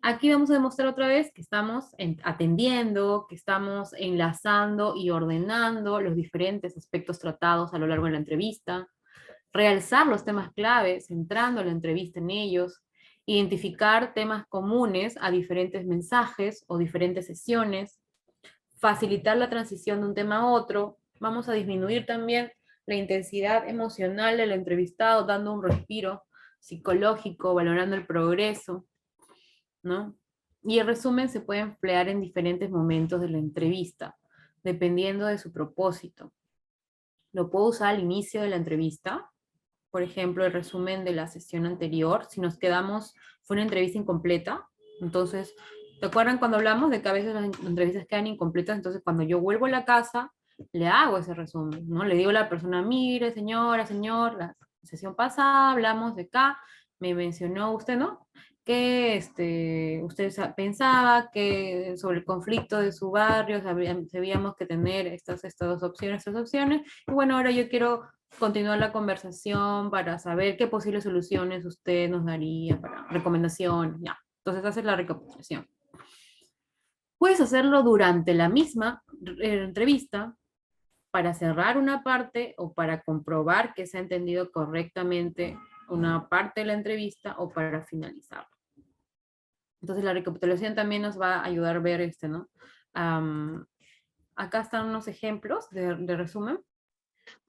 Speaker 1: aquí vamos a demostrar otra vez que estamos atendiendo, que estamos enlazando y ordenando los diferentes aspectos tratados a lo largo de la entrevista, realzar los temas claves, centrando la entrevista en ellos, identificar temas comunes a diferentes mensajes o diferentes sesiones, facilitar la transición de un tema a otro. Vamos a disminuir también la intensidad emocional del entrevistado, dando un respiro psicológico, valorando el progreso, ¿no? Y el resumen se puede emplear en diferentes momentos de la entrevista, dependiendo de su propósito. Lo puedo usar al inicio de la entrevista, por ejemplo, el resumen de la sesión anterior. Si nos quedamos, fue una entrevista incompleta, entonces, ¿te acuerdan cuando hablamos de que a veces las entrevistas quedan incompletas? Entonces, cuando yo vuelvo a la casa, le hago ese resumen, ¿no? Le digo a la persona, mire, señora, señor, la sesión pasada hablamos de acá, me mencionó usted, ¿no? Que usted pensaba que sobre el conflicto de su barrio sabíamos que tener estas dos opciones, y bueno, ahora yo quiero continuar la conversación para saber qué posibles soluciones usted nos daría para recomendación, ya. Entonces haces la recapitulación. Puedes hacerlo durante la misma entrevista para cerrar una parte o para comprobar que se ha entendido correctamente una parte de la entrevista o para finalizar. Entonces la recapitulación también nos va a ayudar a ver ¿no? Acá están unos ejemplos de resumen.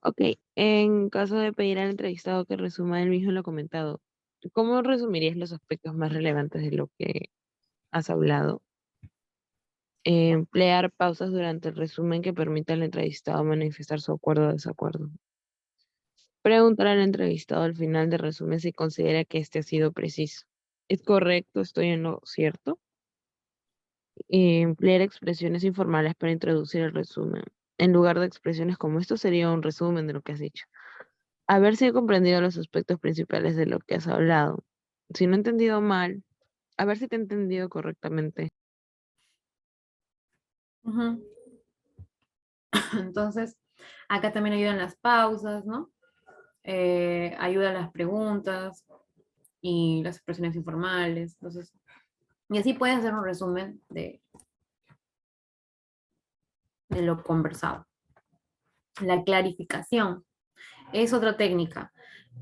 Speaker 7: Ok, en caso de pedir al entrevistado que resuma él mismo lo comentado, ¿cómo resumirías los aspectos más relevantes de lo que has hablado? Emplear pausas durante el resumen que permita al entrevistado manifestar su acuerdo o desacuerdo. Preguntar al entrevistado al final del resumen si considera que este ha sido preciso. ¿Es correcto? ¿Estoy en lo cierto? Emplear expresiones informales para introducir el resumen. En lugar de expresiones como esto sería un resumen de lo que has dicho. A ver si he comprendido los aspectos principales de lo que has hablado. Si no he entendido mal, a ver si te he entendido correctamente.
Speaker 1: Uh-huh. Entonces, acá también ayudan las pausas, ¿no? Ayudan las preguntas y las expresiones informales. Entonces, y así puedes hacer un resumen de lo conversado. La clarificación es otra técnica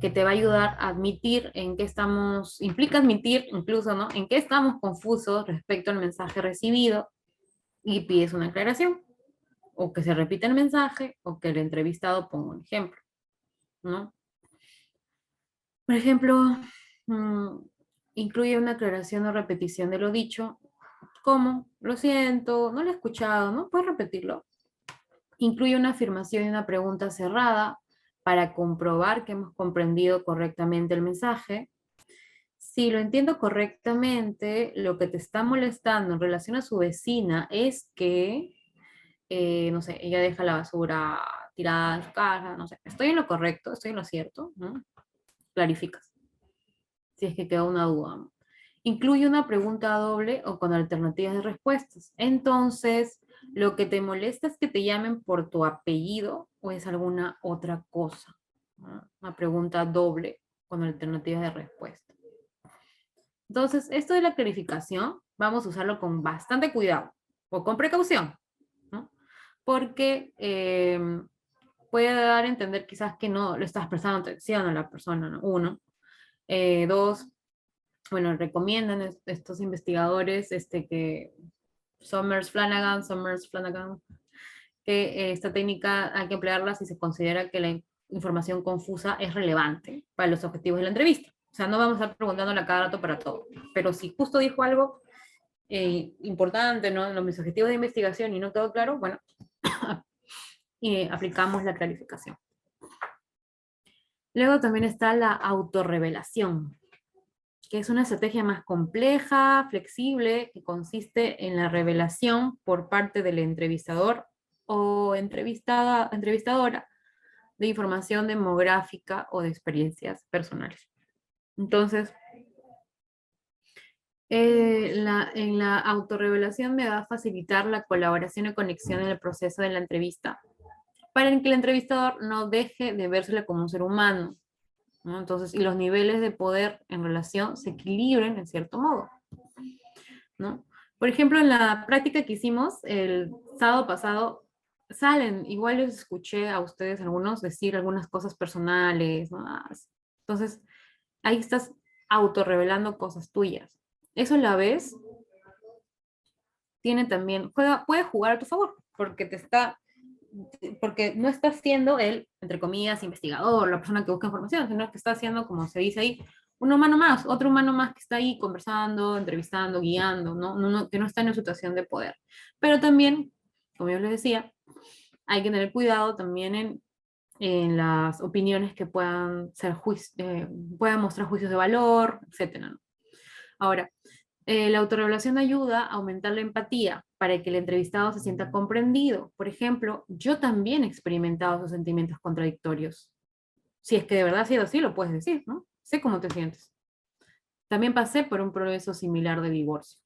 Speaker 1: que te va a ayudar a admitir en qué estamos, implica admitir incluso, ¿no? En qué estamos confusos respecto al mensaje recibido y pides una aclaración, o que se repita el mensaje, o que el entrevistado ponga un ejemplo, ¿no? Por ejemplo, incluye una aclaración o repetición de lo dicho, como, lo siento, no lo he escuchado, ¿no? ¿Puedes repetirlo? Incluye una afirmación y una pregunta cerrada para comprobar que hemos comprendido correctamente el mensaje. Si lo entiendo correctamente, lo que te está molestando en relación a su vecina es que, no sé, ella deja la basura tirada en su casa, no sé, estoy en lo correcto, estoy en lo cierto, ¿no? Clarificas, si es que queda una duda. Incluye una pregunta doble o con alternativas de respuestas. Entonces, lo que te molesta es que te llamen por tu apellido o es alguna otra cosa, ¿no? Una pregunta doble con alternativas de respuesta. Entonces, esto de la clarificación, vamos a usarlo con bastante cuidado o con precaución, ¿no? Porque puede dar a entender quizás que no le estás prestando atención a la persona, ¿no? Uno. Dos, bueno, recomiendan estos investigadores que Summers Flanagan, que esta técnica hay que emplearla si se considera que la información confusa es relevante para los objetivos de la entrevista. O sea, no vamos a estar preguntándole a cada rato para todo, pero si justo dijo algo importante, ¿no? En mis objetivos de investigación y no quedó claro, bueno, y aplicamos la clarificación. Luego también está la autorrevelación, que es una estrategia más compleja, flexible, que consiste en la revelación por parte del entrevistador o entrevistadora de información demográfica o de experiencias personales. Entonces, en la autorrevelación me va a facilitar la colaboración y conexión en el proceso de la entrevista, para que el entrevistador no deje de vérsele como un ser humano, ¿no? Entonces, y los niveles de poder en relación se equilibren en cierto modo, ¿no? Por ejemplo, en la práctica que hicimos el sábado pasado, igual les escuché a ustedes algunos decir algunas cosas personales, ¿no? Entonces, ahí estás autorrevelando cosas tuyas. Eso a la vez tiene también, puede jugar a tu favor, porque no está siendo él, entre comillas, investigador, la persona que busca información, sino que está haciendo, como se dice ahí, un humano más, otro humano más que está ahí conversando, entrevistando, guiando, que no está en una situación de poder. Pero también, como yo les decía, hay que tener cuidado también en las opiniones que puedan puedan mostrar juicios de valor, etcétera, ¿no? Ahora, la autorrevelación ayuda a aumentar la empatía para que el entrevistado se sienta comprendido. Por ejemplo, yo también he experimentado esos sentimientos contradictorios. Si es que de verdad ha sido así, lo puedes decir, ¿no? Sé cómo te sientes. También pasé por un proceso similar de divorcio.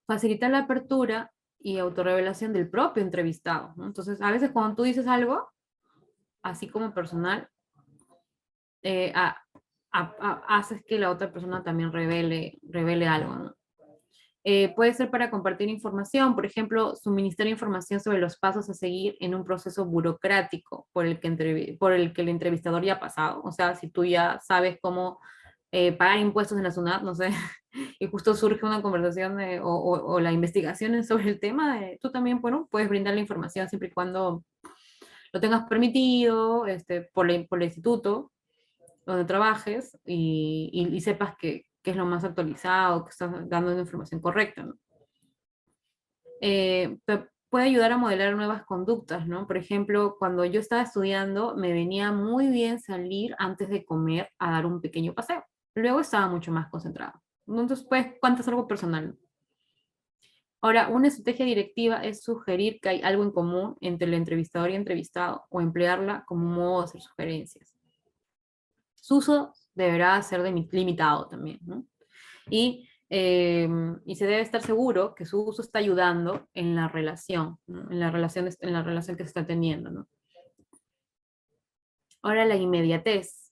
Speaker 1: Facilitar la apertura y autorrevelación del propio entrevistado, ¿no? Entonces, a veces cuando tú dices algo, así como personal, eh, a- haces que la otra persona también revele algo, ¿no? Puede ser para compartir información, por ejemplo, suministrar información sobre los pasos a seguir en un proceso burocrático por el que el entrevistador ya ha pasado. O sea, si tú ya sabes cómo pagar impuestos en la SUNAT, no sé, y justo surge una conversación o la investigación sobre el tema, tú también, bueno, puedes brindar la información siempre y cuando lo tengas permitido por el instituto donde trabajes y sepas que es lo más actualizado, que estás dando una información correcta, ¿no? Puede ayudar a modelar nuevas conductas, ¿no? Por ejemplo, cuando yo estaba estudiando, me venía muy bien salir antes de comer a dar un pequeño paseo. Luego estaba mucho más concentrado. Entonces, pues, cuánto es algo personal. Ahora, una estrategia directiva es sugerir que hay algo en común entre el entrevistador y entrevistado o emplearla como modo de hacer sugerencias. Su uso deberá ser limitado también, ¿no? Y se debe estar seguro que su uso está ayudando en la relación, ¿no? En la relación que se está teniendo, ¿no? Ahora la inmediatez.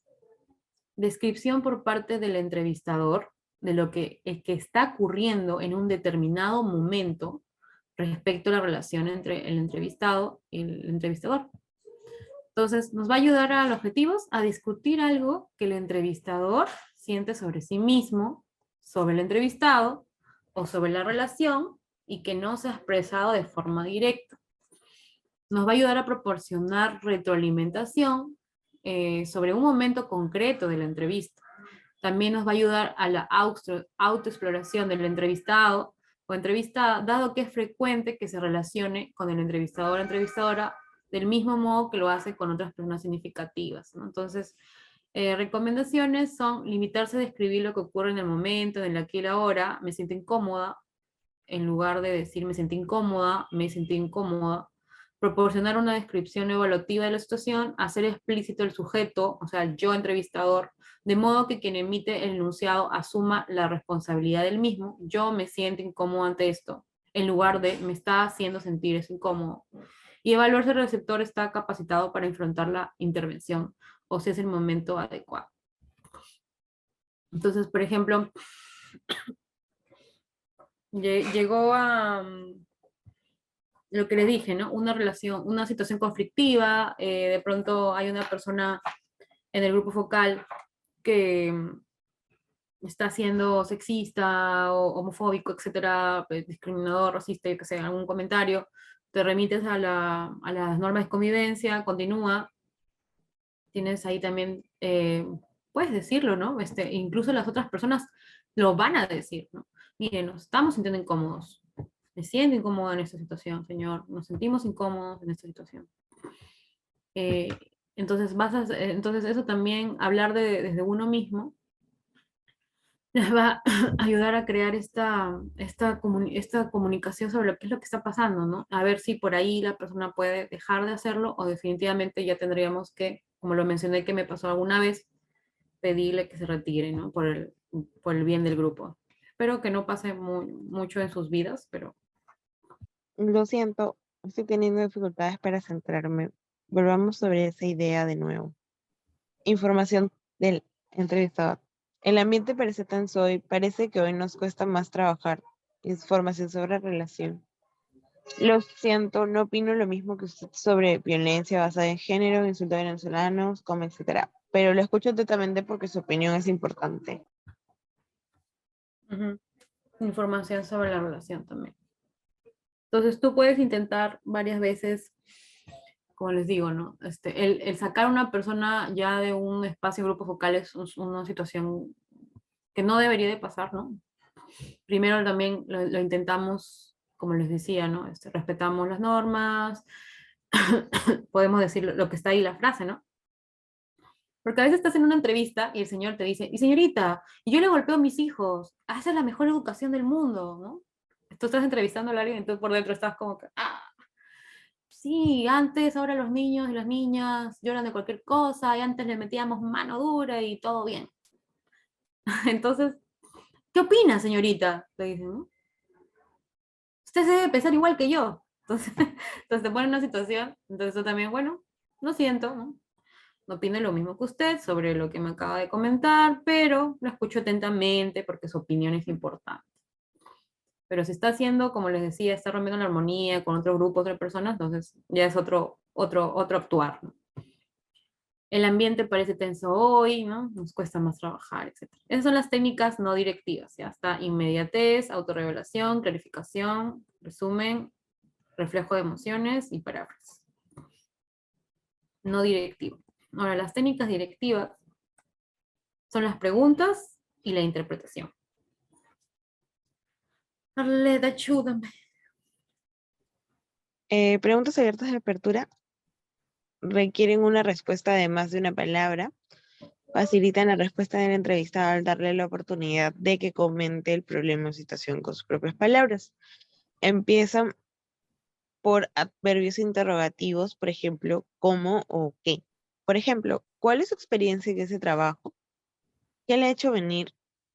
Speaker 1: Descripción por parte del entrevistador de lo que está ocurriendo en un determinado momento respecto a la relación entre el entrevistado y el entrevistador. Entonces, nos va a ayudar a los objetivos a discutir algo que el entrevistador siente sobre sí mismo, sobre el entrevistado o sobre la relación y que no se ha expresado de forma directa. Nos va a ayudar a proporcionar retroalimentación sobre un momento concreto de la entrevista. También nos va a ayudar a la autoexploración del entrevistado o entrevistada, dado que es frecuente que se relacione con el entrevistador o entrevistadora del mismo modo que lo hace con otras personas significativas, ¿no? Entonces, recomendaciones son limitarse a describir lo que ocurre en el momento, en el aquí y la ahora, me siento incómoda, en lugar de decir me sentí incómoda, me sentí incómoda, proporcionar una descripción evaluativa de la situación, hacer explícito el sujeto, o sea, el yo entrevistador, de modo que quien emite el enunciado asuma la responsabilidad del mismo. Yo me siento incómodo ante esto, en lugar de me está haciendo sentir eso incómodo. Y evaluar si el receptor está capacitado para enfrentar la intervención o si es el momento adecuado. Entonces, por ejemplo, llegó a lo que le dije, ¿no? Una relación, una situación conflictiva, de pronto hay una persona en el grupo focal que está siendo sexista o homofóbico, etcétera, discriminador, racista, yo que sé, algún comentario, te remites a las normas de convivencia, continúa, tienes ahí también, puedes decirlo, ¿no? Incluso las otras personas lo van a decir, ¿no? Miren, nos estamos sintiendo incómodos. Me siento incómoda en esta situación, señor. Nos sentimos incómodos en esta situación. Eh, entonces eso también, hablar desde uno mismo, les va a ayudar a crear esta comunicación sobre qué es lo que está pasando, ¿no? A ver si por ahí la persona puede dejar de hacerlo o definitivamente ya tendríamos que, como lo mencioné que me pasó alguna vez, pedirle que se retire, ¿no? Por el bien del grupo. Espero que no pase mucho en sus vidas, pero...
Speaker 7: Lo siento, estoy teniendo dificultades para centrarme. Volvamos sobre esa idea de nuevo. Información del entrevistador. El ambiente parece tenso hoy, parece que hoy nos cuesta más trabajar. Información sobre relación. Lo siento, no opino lo mismo que usted sobre violencia basada en género, insultos venezolanos, como etcétera. Pero lo escucho atentamente porque su opinión es importante.
Speaker 1: Información sobre la relación también. Entonces tú puedes intentar varias veces como les digo, ¿no? El sacar a una persona ya de un espacio de grupo focal es una situación que no debería de pasar, ¿no? Primero también lo intentamos, como les decía, ¿no? Respetamos las normas, podemos decir lo que está ahí la frase, ¿no? Porque a veces estás en una entrevista y el señor te dice, y señorita, y yo le golpeo a mis hijos, esa es la mejor educación del mundo, ¿no? Tú estás entrevistando a alguien y tú por dentro estás como que, sí, antes, ahora los niños y las niñas lloran de cualquier cosa, y antes le metíamos mano dura y todo bien. Entonces, ¿qué opina, señorita? Te dicen, ¿no? Usted debe pensar igual que yo. Entonces, entonces te pone en una situación, entonces tú también, bueno, lo siento, ¿no? No opino lo mismo que usted sobre lo que me acaba de comentar, pero lo escucho atentamente porque su opinión es importante. Pero si está haciendo, como les decía, está rompiendo la armonía con otro grupo, otra persona, entonces ya es otro actuar, ¿no? El ambiente parece tenso hoy, ¿no? Nos cuesta más trabajar, etc. Esas son las técnicas no directivas, ya está inmediatez, autorrevelación, clarificación, resumen, reflejo de emociones y paráfrasis. No directivo. Ahora, las técnicas directivas son las preguntas y la interpretación. Arleta, ayúdame.
Speaker 7: Preguntas abiertas de apertura requieren una respuesta de más de una palabra. Facilitan la respuesta del entrevistado al darle la oportunidad de que comente el problema o situación con sus propias palabras. Empiezan por adverbios interrogativos, por ejemplo, ¿cómo o qué? Por ejemplo, ¿cuál es su experiencia en ese trabajo? ¿Qué le ha hecho venir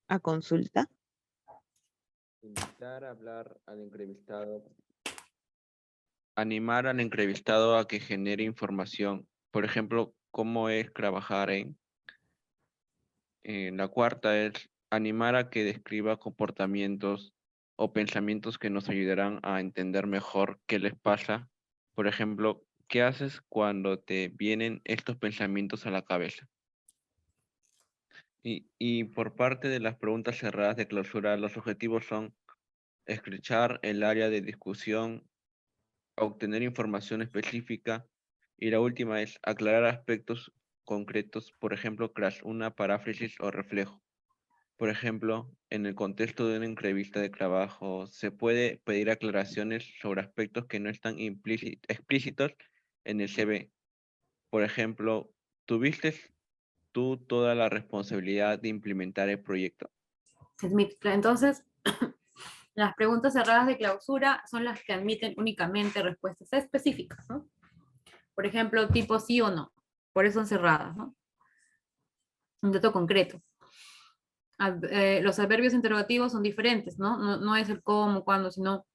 Speaker 7: a consulta?
Speaker 8: Invitar a hablar al entrevistado. Animar al entrevistado a que genere información. Por ejemplo, cómo es trabajar en. La cuarta es animar a que describa comportamientos o pensamientos que nos ayudarán a entender mejor qué les pasa. Por ejemplo, ¿qué haces cuando te vienen estos pensamientos a la cabeza? Y por parte de las preguntas cerradas de clausura, los objetivos son escruchar el área de discusión, obtener información específica, y la última es aclarar aspectos concretos, por ejemplo, tras una paráfrasis o reflejo. Por ejemplo, en el contexto de una entrevista de trabajo, se puede pedir aclaraciones sobre aspectos que no están explícitos en el CV. Por ejemplo, ¿tuviste tú toda la responsabilidad de implementar el proyecto?
Speaker 1: Entonces, las preguntas cerradas de clausura son las que admiten únicamente respuestas específicas, ¿no? Por ejemplo, tipo sí o no. Por eso son cerradas, ¿no? Un dato concreto. Los adverbios interrogativos son diferentes, ¿no? No es el cómo, cuándo, sino...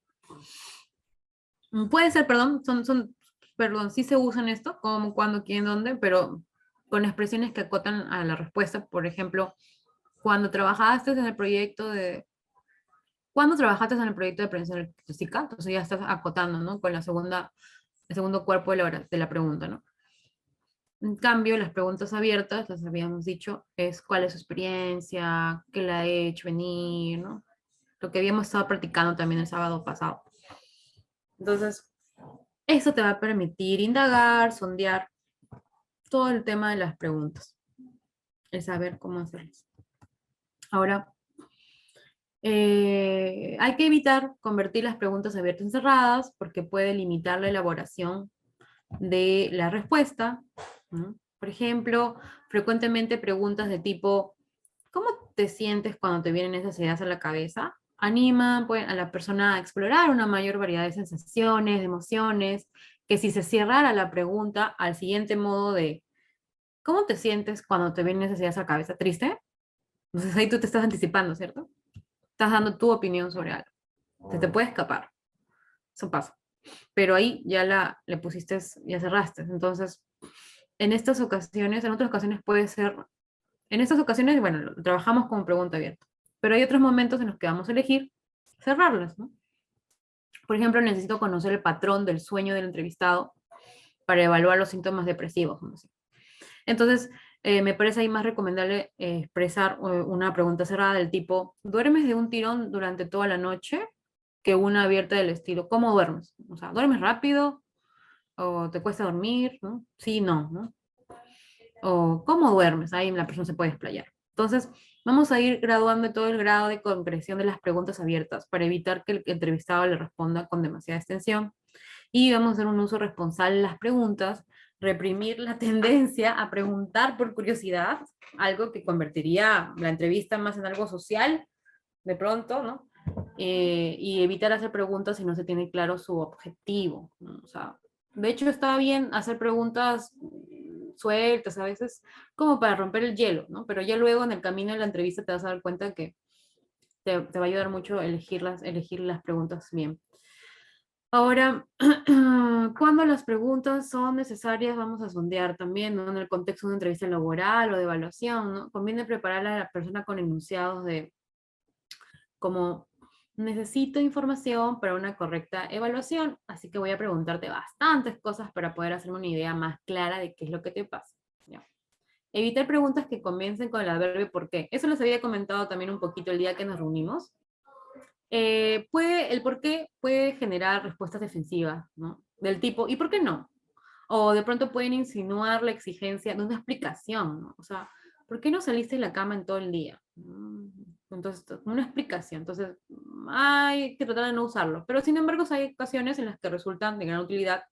Speaker 1: Puede ser, perdón, sí se usan esto, cómo, cuándo, quién, dónde, pero con expresiones que acotan a la respuesta. Por ejemplo, cuando trabajaste en el proyecto de... ¿Cuándo trabajaste en el proyecto de prevención artística? Entonces ya estás acotando, ¿no? Con el segundo cuerpo de la pregunta, ¿no? En cambio, las preguntas abiertas, las habíamos dicho, es cuál es su experiencia, qué la ha hecho venir, ¿no? Lo que habíamos estado practicando también el sábado pasado. Entonces, eso te va a permitir indagar, sondear todo el tema de las preguntas, el saber cómo hacerlas. Ahora, hay que evitar convertir las preguntas abiertas en cerradas porque puede limitar la elaboración de la respuesta, ¿no? Por ejemplo, frecuentemente preguntas de tipo, ¿cómo te sientes cuando te vienen esas ideas a la cabeza? Anima pues, a la persona a explorar una mayor variedad de sensaciones, de emociones, que si se cerrara la pregunta al siguiente modo de, ¿cómo te sientes cuando te vienen esas ideas a la cabeza? ¿Triste? Entonces ahí tú te estás anticipando, ¿cierto? Estás dando tu opinión sobre algo. Te puede escapar. Eso pasa. Pero ahí ya le pusiste, ya cerraste. Entonces, en estas ocasiones, en otras ocasiones puede ser, en estas ocasiones, bueno, trabajamos con pregunta abierta. Pero hay otros momentos en los que vamos a elegir cerrarlas, ¿no? Por ejemplo, necesito conocer el patrón del sueño del entrevistado para evaluar los síntomas depresivos. ¿No? Entonces, me parece ahí más recomendable expresar una pregunta cerrada del tipo, ¿duermes de un tirón durante toda la noche? Que una abierta del estilo, ¿cómo duermes? O sea, ¿duermes rápido? O te cuesta dormir, ¿no? Sí, no, ¿no? O cómo duermes, ahí la persona se puede explayar. Entonces, vamos a ir graduando todo el grado de concreción de las preguntas abiertas para evitar que el entrevistado le responda con demasiada extensión. Y vamos a hacer un uso responsable de las preguntas, reprimir la tendencia a preguntar por curiosidad, algo que convertiría la entrevista más en algo social, de pronto, ¿no? Y evitar hacer preguntas si no se tiene claro su objetivo, ¿no? O sea, de hecho está bien hacer preguntas sueltas a veces, como para romper el hielo, ¿no? Pero ya luego en el camino de la entrevista te vas a dar cuenta que te va a ayudar mucho elegir las preguntas bien. Ahora, cuando las preguntas son necesarias, vamos a sondear también, ¿no? En el contexto de una entrevista laboral o de evaluación, ¿no? Conviene preparar a la persona con enunciados de como necesito información para una correcta evaluación, así que voy a preguntarte bastantes cosas para poder hacerme una idea más clara de qué es lo que te pasa. ¿Ya? Evitar preguntas que comiencen con el adverbio por qué. Eso les había comentado también un poquito el día que nos reunimos. El por qué puede generar respuestas defensivas, ¿no? Del tipo, ¿y por qué no? O de pronto pueden insinuar la exigencia de una explicación, ¿no? O sea, ¿por qué no saliste de la cama en todo el día? Entonces, una explicación. Entonces, hay que tratar de no usarlo. Pero sin embargo, hay ocasiones en las que resultan de gran utilidad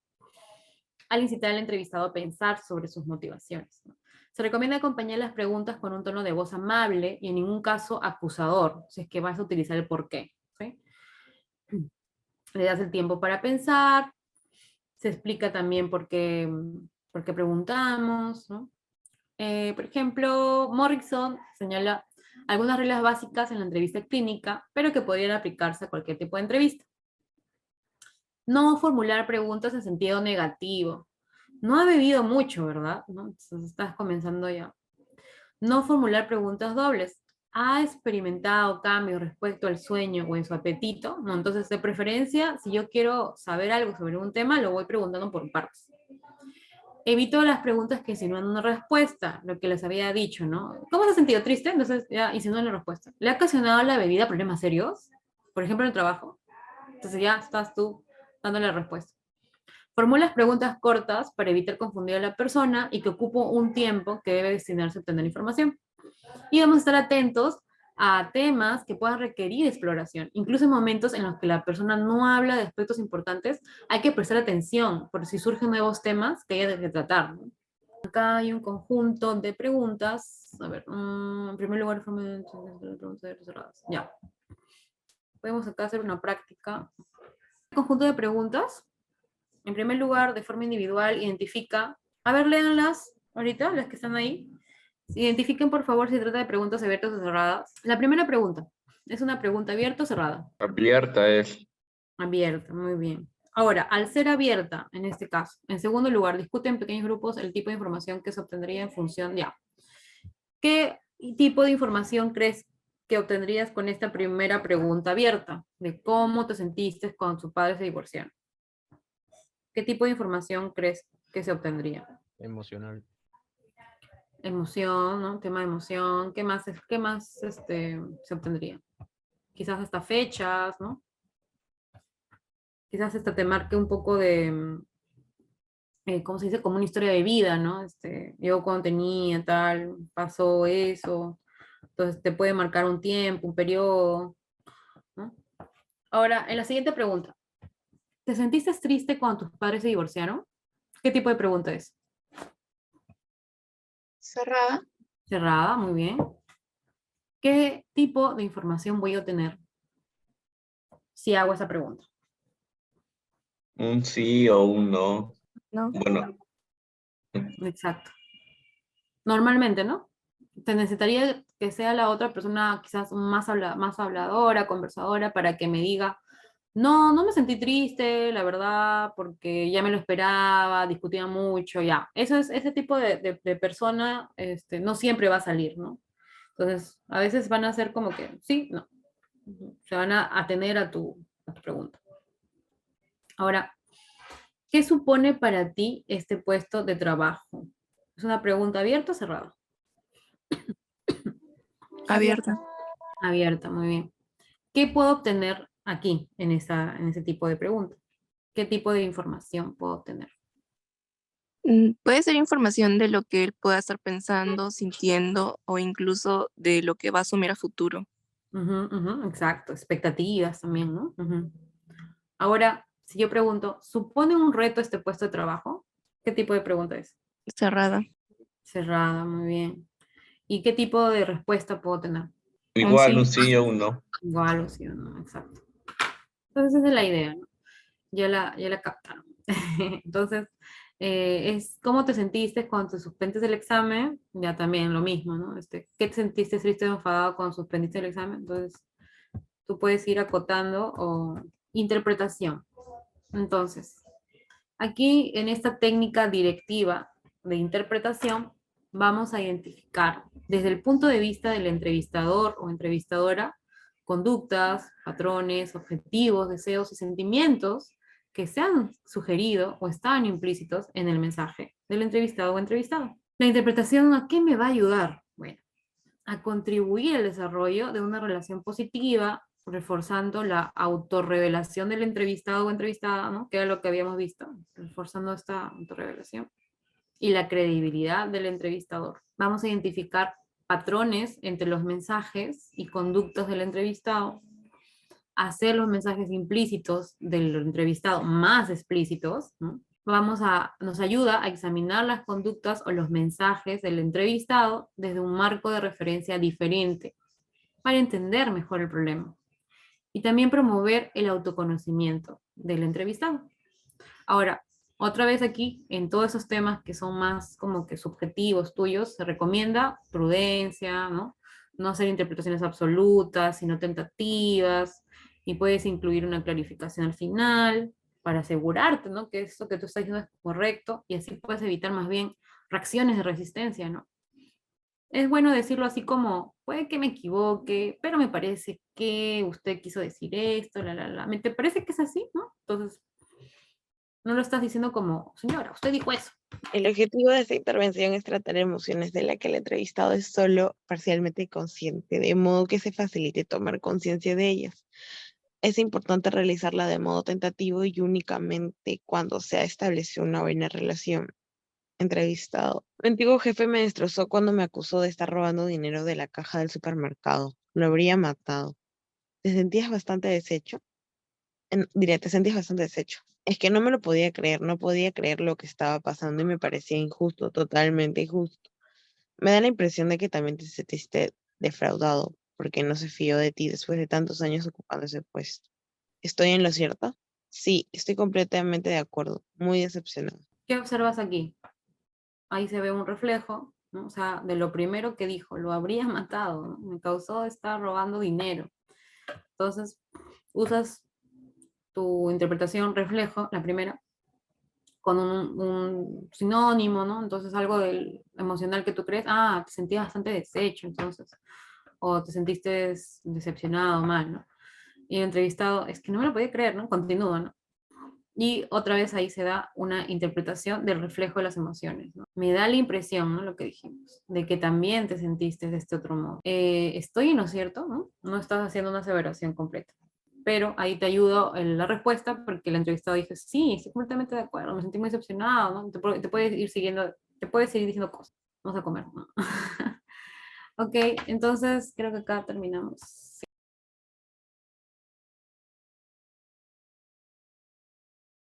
Speaker 1: al incitar al entrevistado a pensar sobre sus motivaciones, ¿no? Se recomienda acompañar las preguntas con un tono de voz amable y en ningún caso acusador, si es que vas a utilizar el por qué, ¿sí? Le das el tiempo para pensar, se explica también por qué preguntamos, ¿no? Por ejemplo, Morrison señala algunas reglas básicas en la entrevista clínica, pero que podrían aplicarse a cualquier tipo de entrevista. No formular preguntas en sentido negativo. No ha bebido mucho, ¿verdad? ¿No? Entonces estás comenzando ya. No formular preguntas dobles. ¿Ha experimentado cambios respecto al sueño o en su apetito? No, entonces, de preferencia, si yo quiero saber algo sobre un tema, lo voy preguntando por partes. Evito las preguntas que insinúan una respuesta, lo que les había dicho, ¿no? ¿Cómo se ha sentido triste? Entonces ya insinúan la respuesta. ¿Le ha ocasionado la bebida problemas serios? Por ejemplo, en el trabajo. Entonces ya estás tú dándole la respuesta. Formulas preguntas cortas para evitar confundir a la persona y que ocupo un tiempo que debe destinarse a obtener información. Y vamos a estar atentos a temas que puedan requerir exploración. Incluso en momentos en los que la persona no habla de aspectos importantes, hay que prestar atención por si surgen nuevos temas que haya que tratar, ¿no? Acá hay un conjunto de preguntas. A ver, en primer lugar, preguntas cerradas. Ya. Podemos acá hacer una práctica. Conjunto de preguntas. En primer lugar, de forma individual, identifica. A ver, léanlas ahorita, las que están ahí. Identifiquen, por favor, si trata de preguntas abiertas o cerradas. La primera pregunta, ¿es una pregunta abierta o cerrada?
Speaker 9: Abierta es.
Speaker 1: Abierta, muy bien. Ahora, al ser abierta, en este caso, en segundo lugar, discute en pequeños grupos el tipo de información que se obtendría en función de... ¿Qué tipo de información crees que obtendrías con esta primera pregunta abierta? De cómo te sentiste cuando tus padres se divorciaron. ¿Qué tipo de información crees que se obtendría?
Speaker 9: Emocional.
Speaker 1: Emoción, ¿no? Tema de emoción. ¿Qué más se obtendría? Quizás hasta fechas, ¿no? Quizás hasta te marque un poco de, ¿cómo se dice? Como una historia de vida, ¿no? Yo cuando tenía tal, pasó eso. Entonces te puede marcar un tiempo, un periodo, ¿no? Ahora, en la siguiente pregunta. ¿Te sentiste triste cuando tus padres se divorciaron? ¿Qué tipo de pregunta es?
Speaker 10: Cerrada.
Speaker 1: Cerrada, muy bien. ¿Qué tipo de información voy a obtener si hago esa pregunta?
Speaker 9: Un sí o un no.
Speaker 10: No.
Speaker 9: Bueno,
Speaker 1: Exacto. Normalmente, ¿no? Te necesitaría que sea la otra persona quizás más habladora, conversadora, para que me diga, no, no me sentí triste, la verdad, porque ya me lo esperaba, discutía mucho, ya. Ese tipo de persona no siempre va a salir, ¿no? Entonces, a veces van a ser como que, sí, no. Se van a atener a tu pregunta. Ahora, ¿qué supone para ti este puesto de trabajo? ¿Es una pregunta abierta o cerrada?
Speaker 10: Abierta.
Speaker 1: Abierta, muy bien. ¿Qué puedo obtener aquí en ese tipo de pregunta? ¿Qué tipo de información puedo obtener?
Speaker 10: Puede ser información de lo que él pueda estar pensando, sintiendo o incluso de lo que va a asumir a futuro.
Speaker 1: Ujú, ujú, exacto, expectativas también, ¿no? Ujú. Ahora, si yo pregunto, ¿supone un reto este puesto de trabajo? ¿Qué tipo de pregunta es?
Speaker 10: Cerrada.
Speaker 1: Cerrada, muy bien. ¿Y qué tipo de respuesta puedo tener?
Speaker 9: Igual un
Speaker 10: Sí.
Speaker 9: sí o un no.
Speaker 1: Igual o sí o no, exacto. Entonces esa es la idea, ¿no? Ya la captaron. Entonces, es cómo te sentiste cuando te suspendiste el examen, ya también lo mismo, ¿no? ¿Qué te sentiste triste o enfadado cuando suspendiste el examen? Entonces, tú puedes ir acotando o interpretación. Entonces, aquí en esta técnica directiva de interpretación, vamos a identificar desde el punto de vista del entrevistador o entrevistadora conductas, patrones, objetivos, deseos y sentimientos que se han sugerido o están implícitos en el mensaje del entrevistado o entrevistado. La interpretación, ¿a qué me va a ayudar? Bueno, a contribuir al desarrollo de una relación positiva, reforzando la autorrevelación del entrevistado o entrevistada, ¿no? Que era lo que habíamos visto, reforzando esta autorrevelación, y la credibilidad del entrevistador. Vamos a identificar patrones entre los mensajes y conductas del entrevistado, hacer los mensajes implícitos del entrevistado más explícitos, ¿no? Nos ayuda a examinar las conductas o los mensajes del entrevistado desde un marco de referencia diferente para entender mejor el problema. Y también promover el autoconocimiento del entrevistado. Ahora, otra vez aquí, en todos esos temas que son más como que subjetivos tuyos, se recomienda prudencia, ¿no? No hacer interpretaciones absolutas, sino tentativas, y puedes incluir una clarificación al final para asegurarte, ¿no? Que esto que tú estás diciendo es correcto, y así puedes evitar más bien reacciones de resistencia, ¿no? Es bueno decirlo así como, puede que me equivoque, pero me parece que usted quiso decir esto, ¿Te parece que es así, no? Entonces, no lo estás diciendo como, señora, usted dijo eso.
Speaker 7: El objetivo de esta intervención es tratar emociones de las que el entrevistado es solo parcialmente consciente, de modo que se facilite tomar conciencia de ellas. Es importante realizarla de modo tentativo y únicamente cuando se ha establecido una buena relación. Entrevistado. Mi antiguo jefe me destrozó cuando me acusó de estar robando dinero de la caja del supermercado. Lo habría matado. ¿Te sentías bastante deshecho? Diré, te sentías bastante deshecho. Es que no me lo podía creer, no podía creer lo que estaba pasando y me parecía injusto, totalmente injusto. Me da la impresión de que también te sentiste defraudado, porque no se fió de ti después de tantos años ocupando ese puesto. ¿Estoy en lo cierto? Sí, estoy completamente de acuerdo, muy decepcionado.
Speaker 1: ¿Qué observas aquí? Ahí se ve un reflejo, ¿no? O sea, de lo primero que dijo, lo habría matado, ¿no? Me causó estar robando dinero. Entonces, usas tu interpretación reflejo, la primera, con un sinónimo, ¿no? Entonces, algo del emocional que tú crees, te sentías bastante deshecho, entonces, o te sentiste decepcionado, mal, ¿no? Y el entrevistado, es que no me lo podía creer, ¿no? Continúa, ¿no? Y otra vez ahí se da una interpretación del reflejo de las emociones, ¿no? Me da la impresión, ¿no? Lo que dijimos, de que también te sentiste de este otro modo. Estoy en lo cierto, ¿no? No estás haciendo una aseveración completa. Pero ahí te ayudo en la respuesta porque el entrevistado dice, sí, estoy completamente de acuerdo, me sentí muy decepcionado, ¿no? Te puedes ir siguiendo, te puedes seguir diciendo cosas. Vamos a comer, ¿no? Ok, entonces creo que acá terminamos.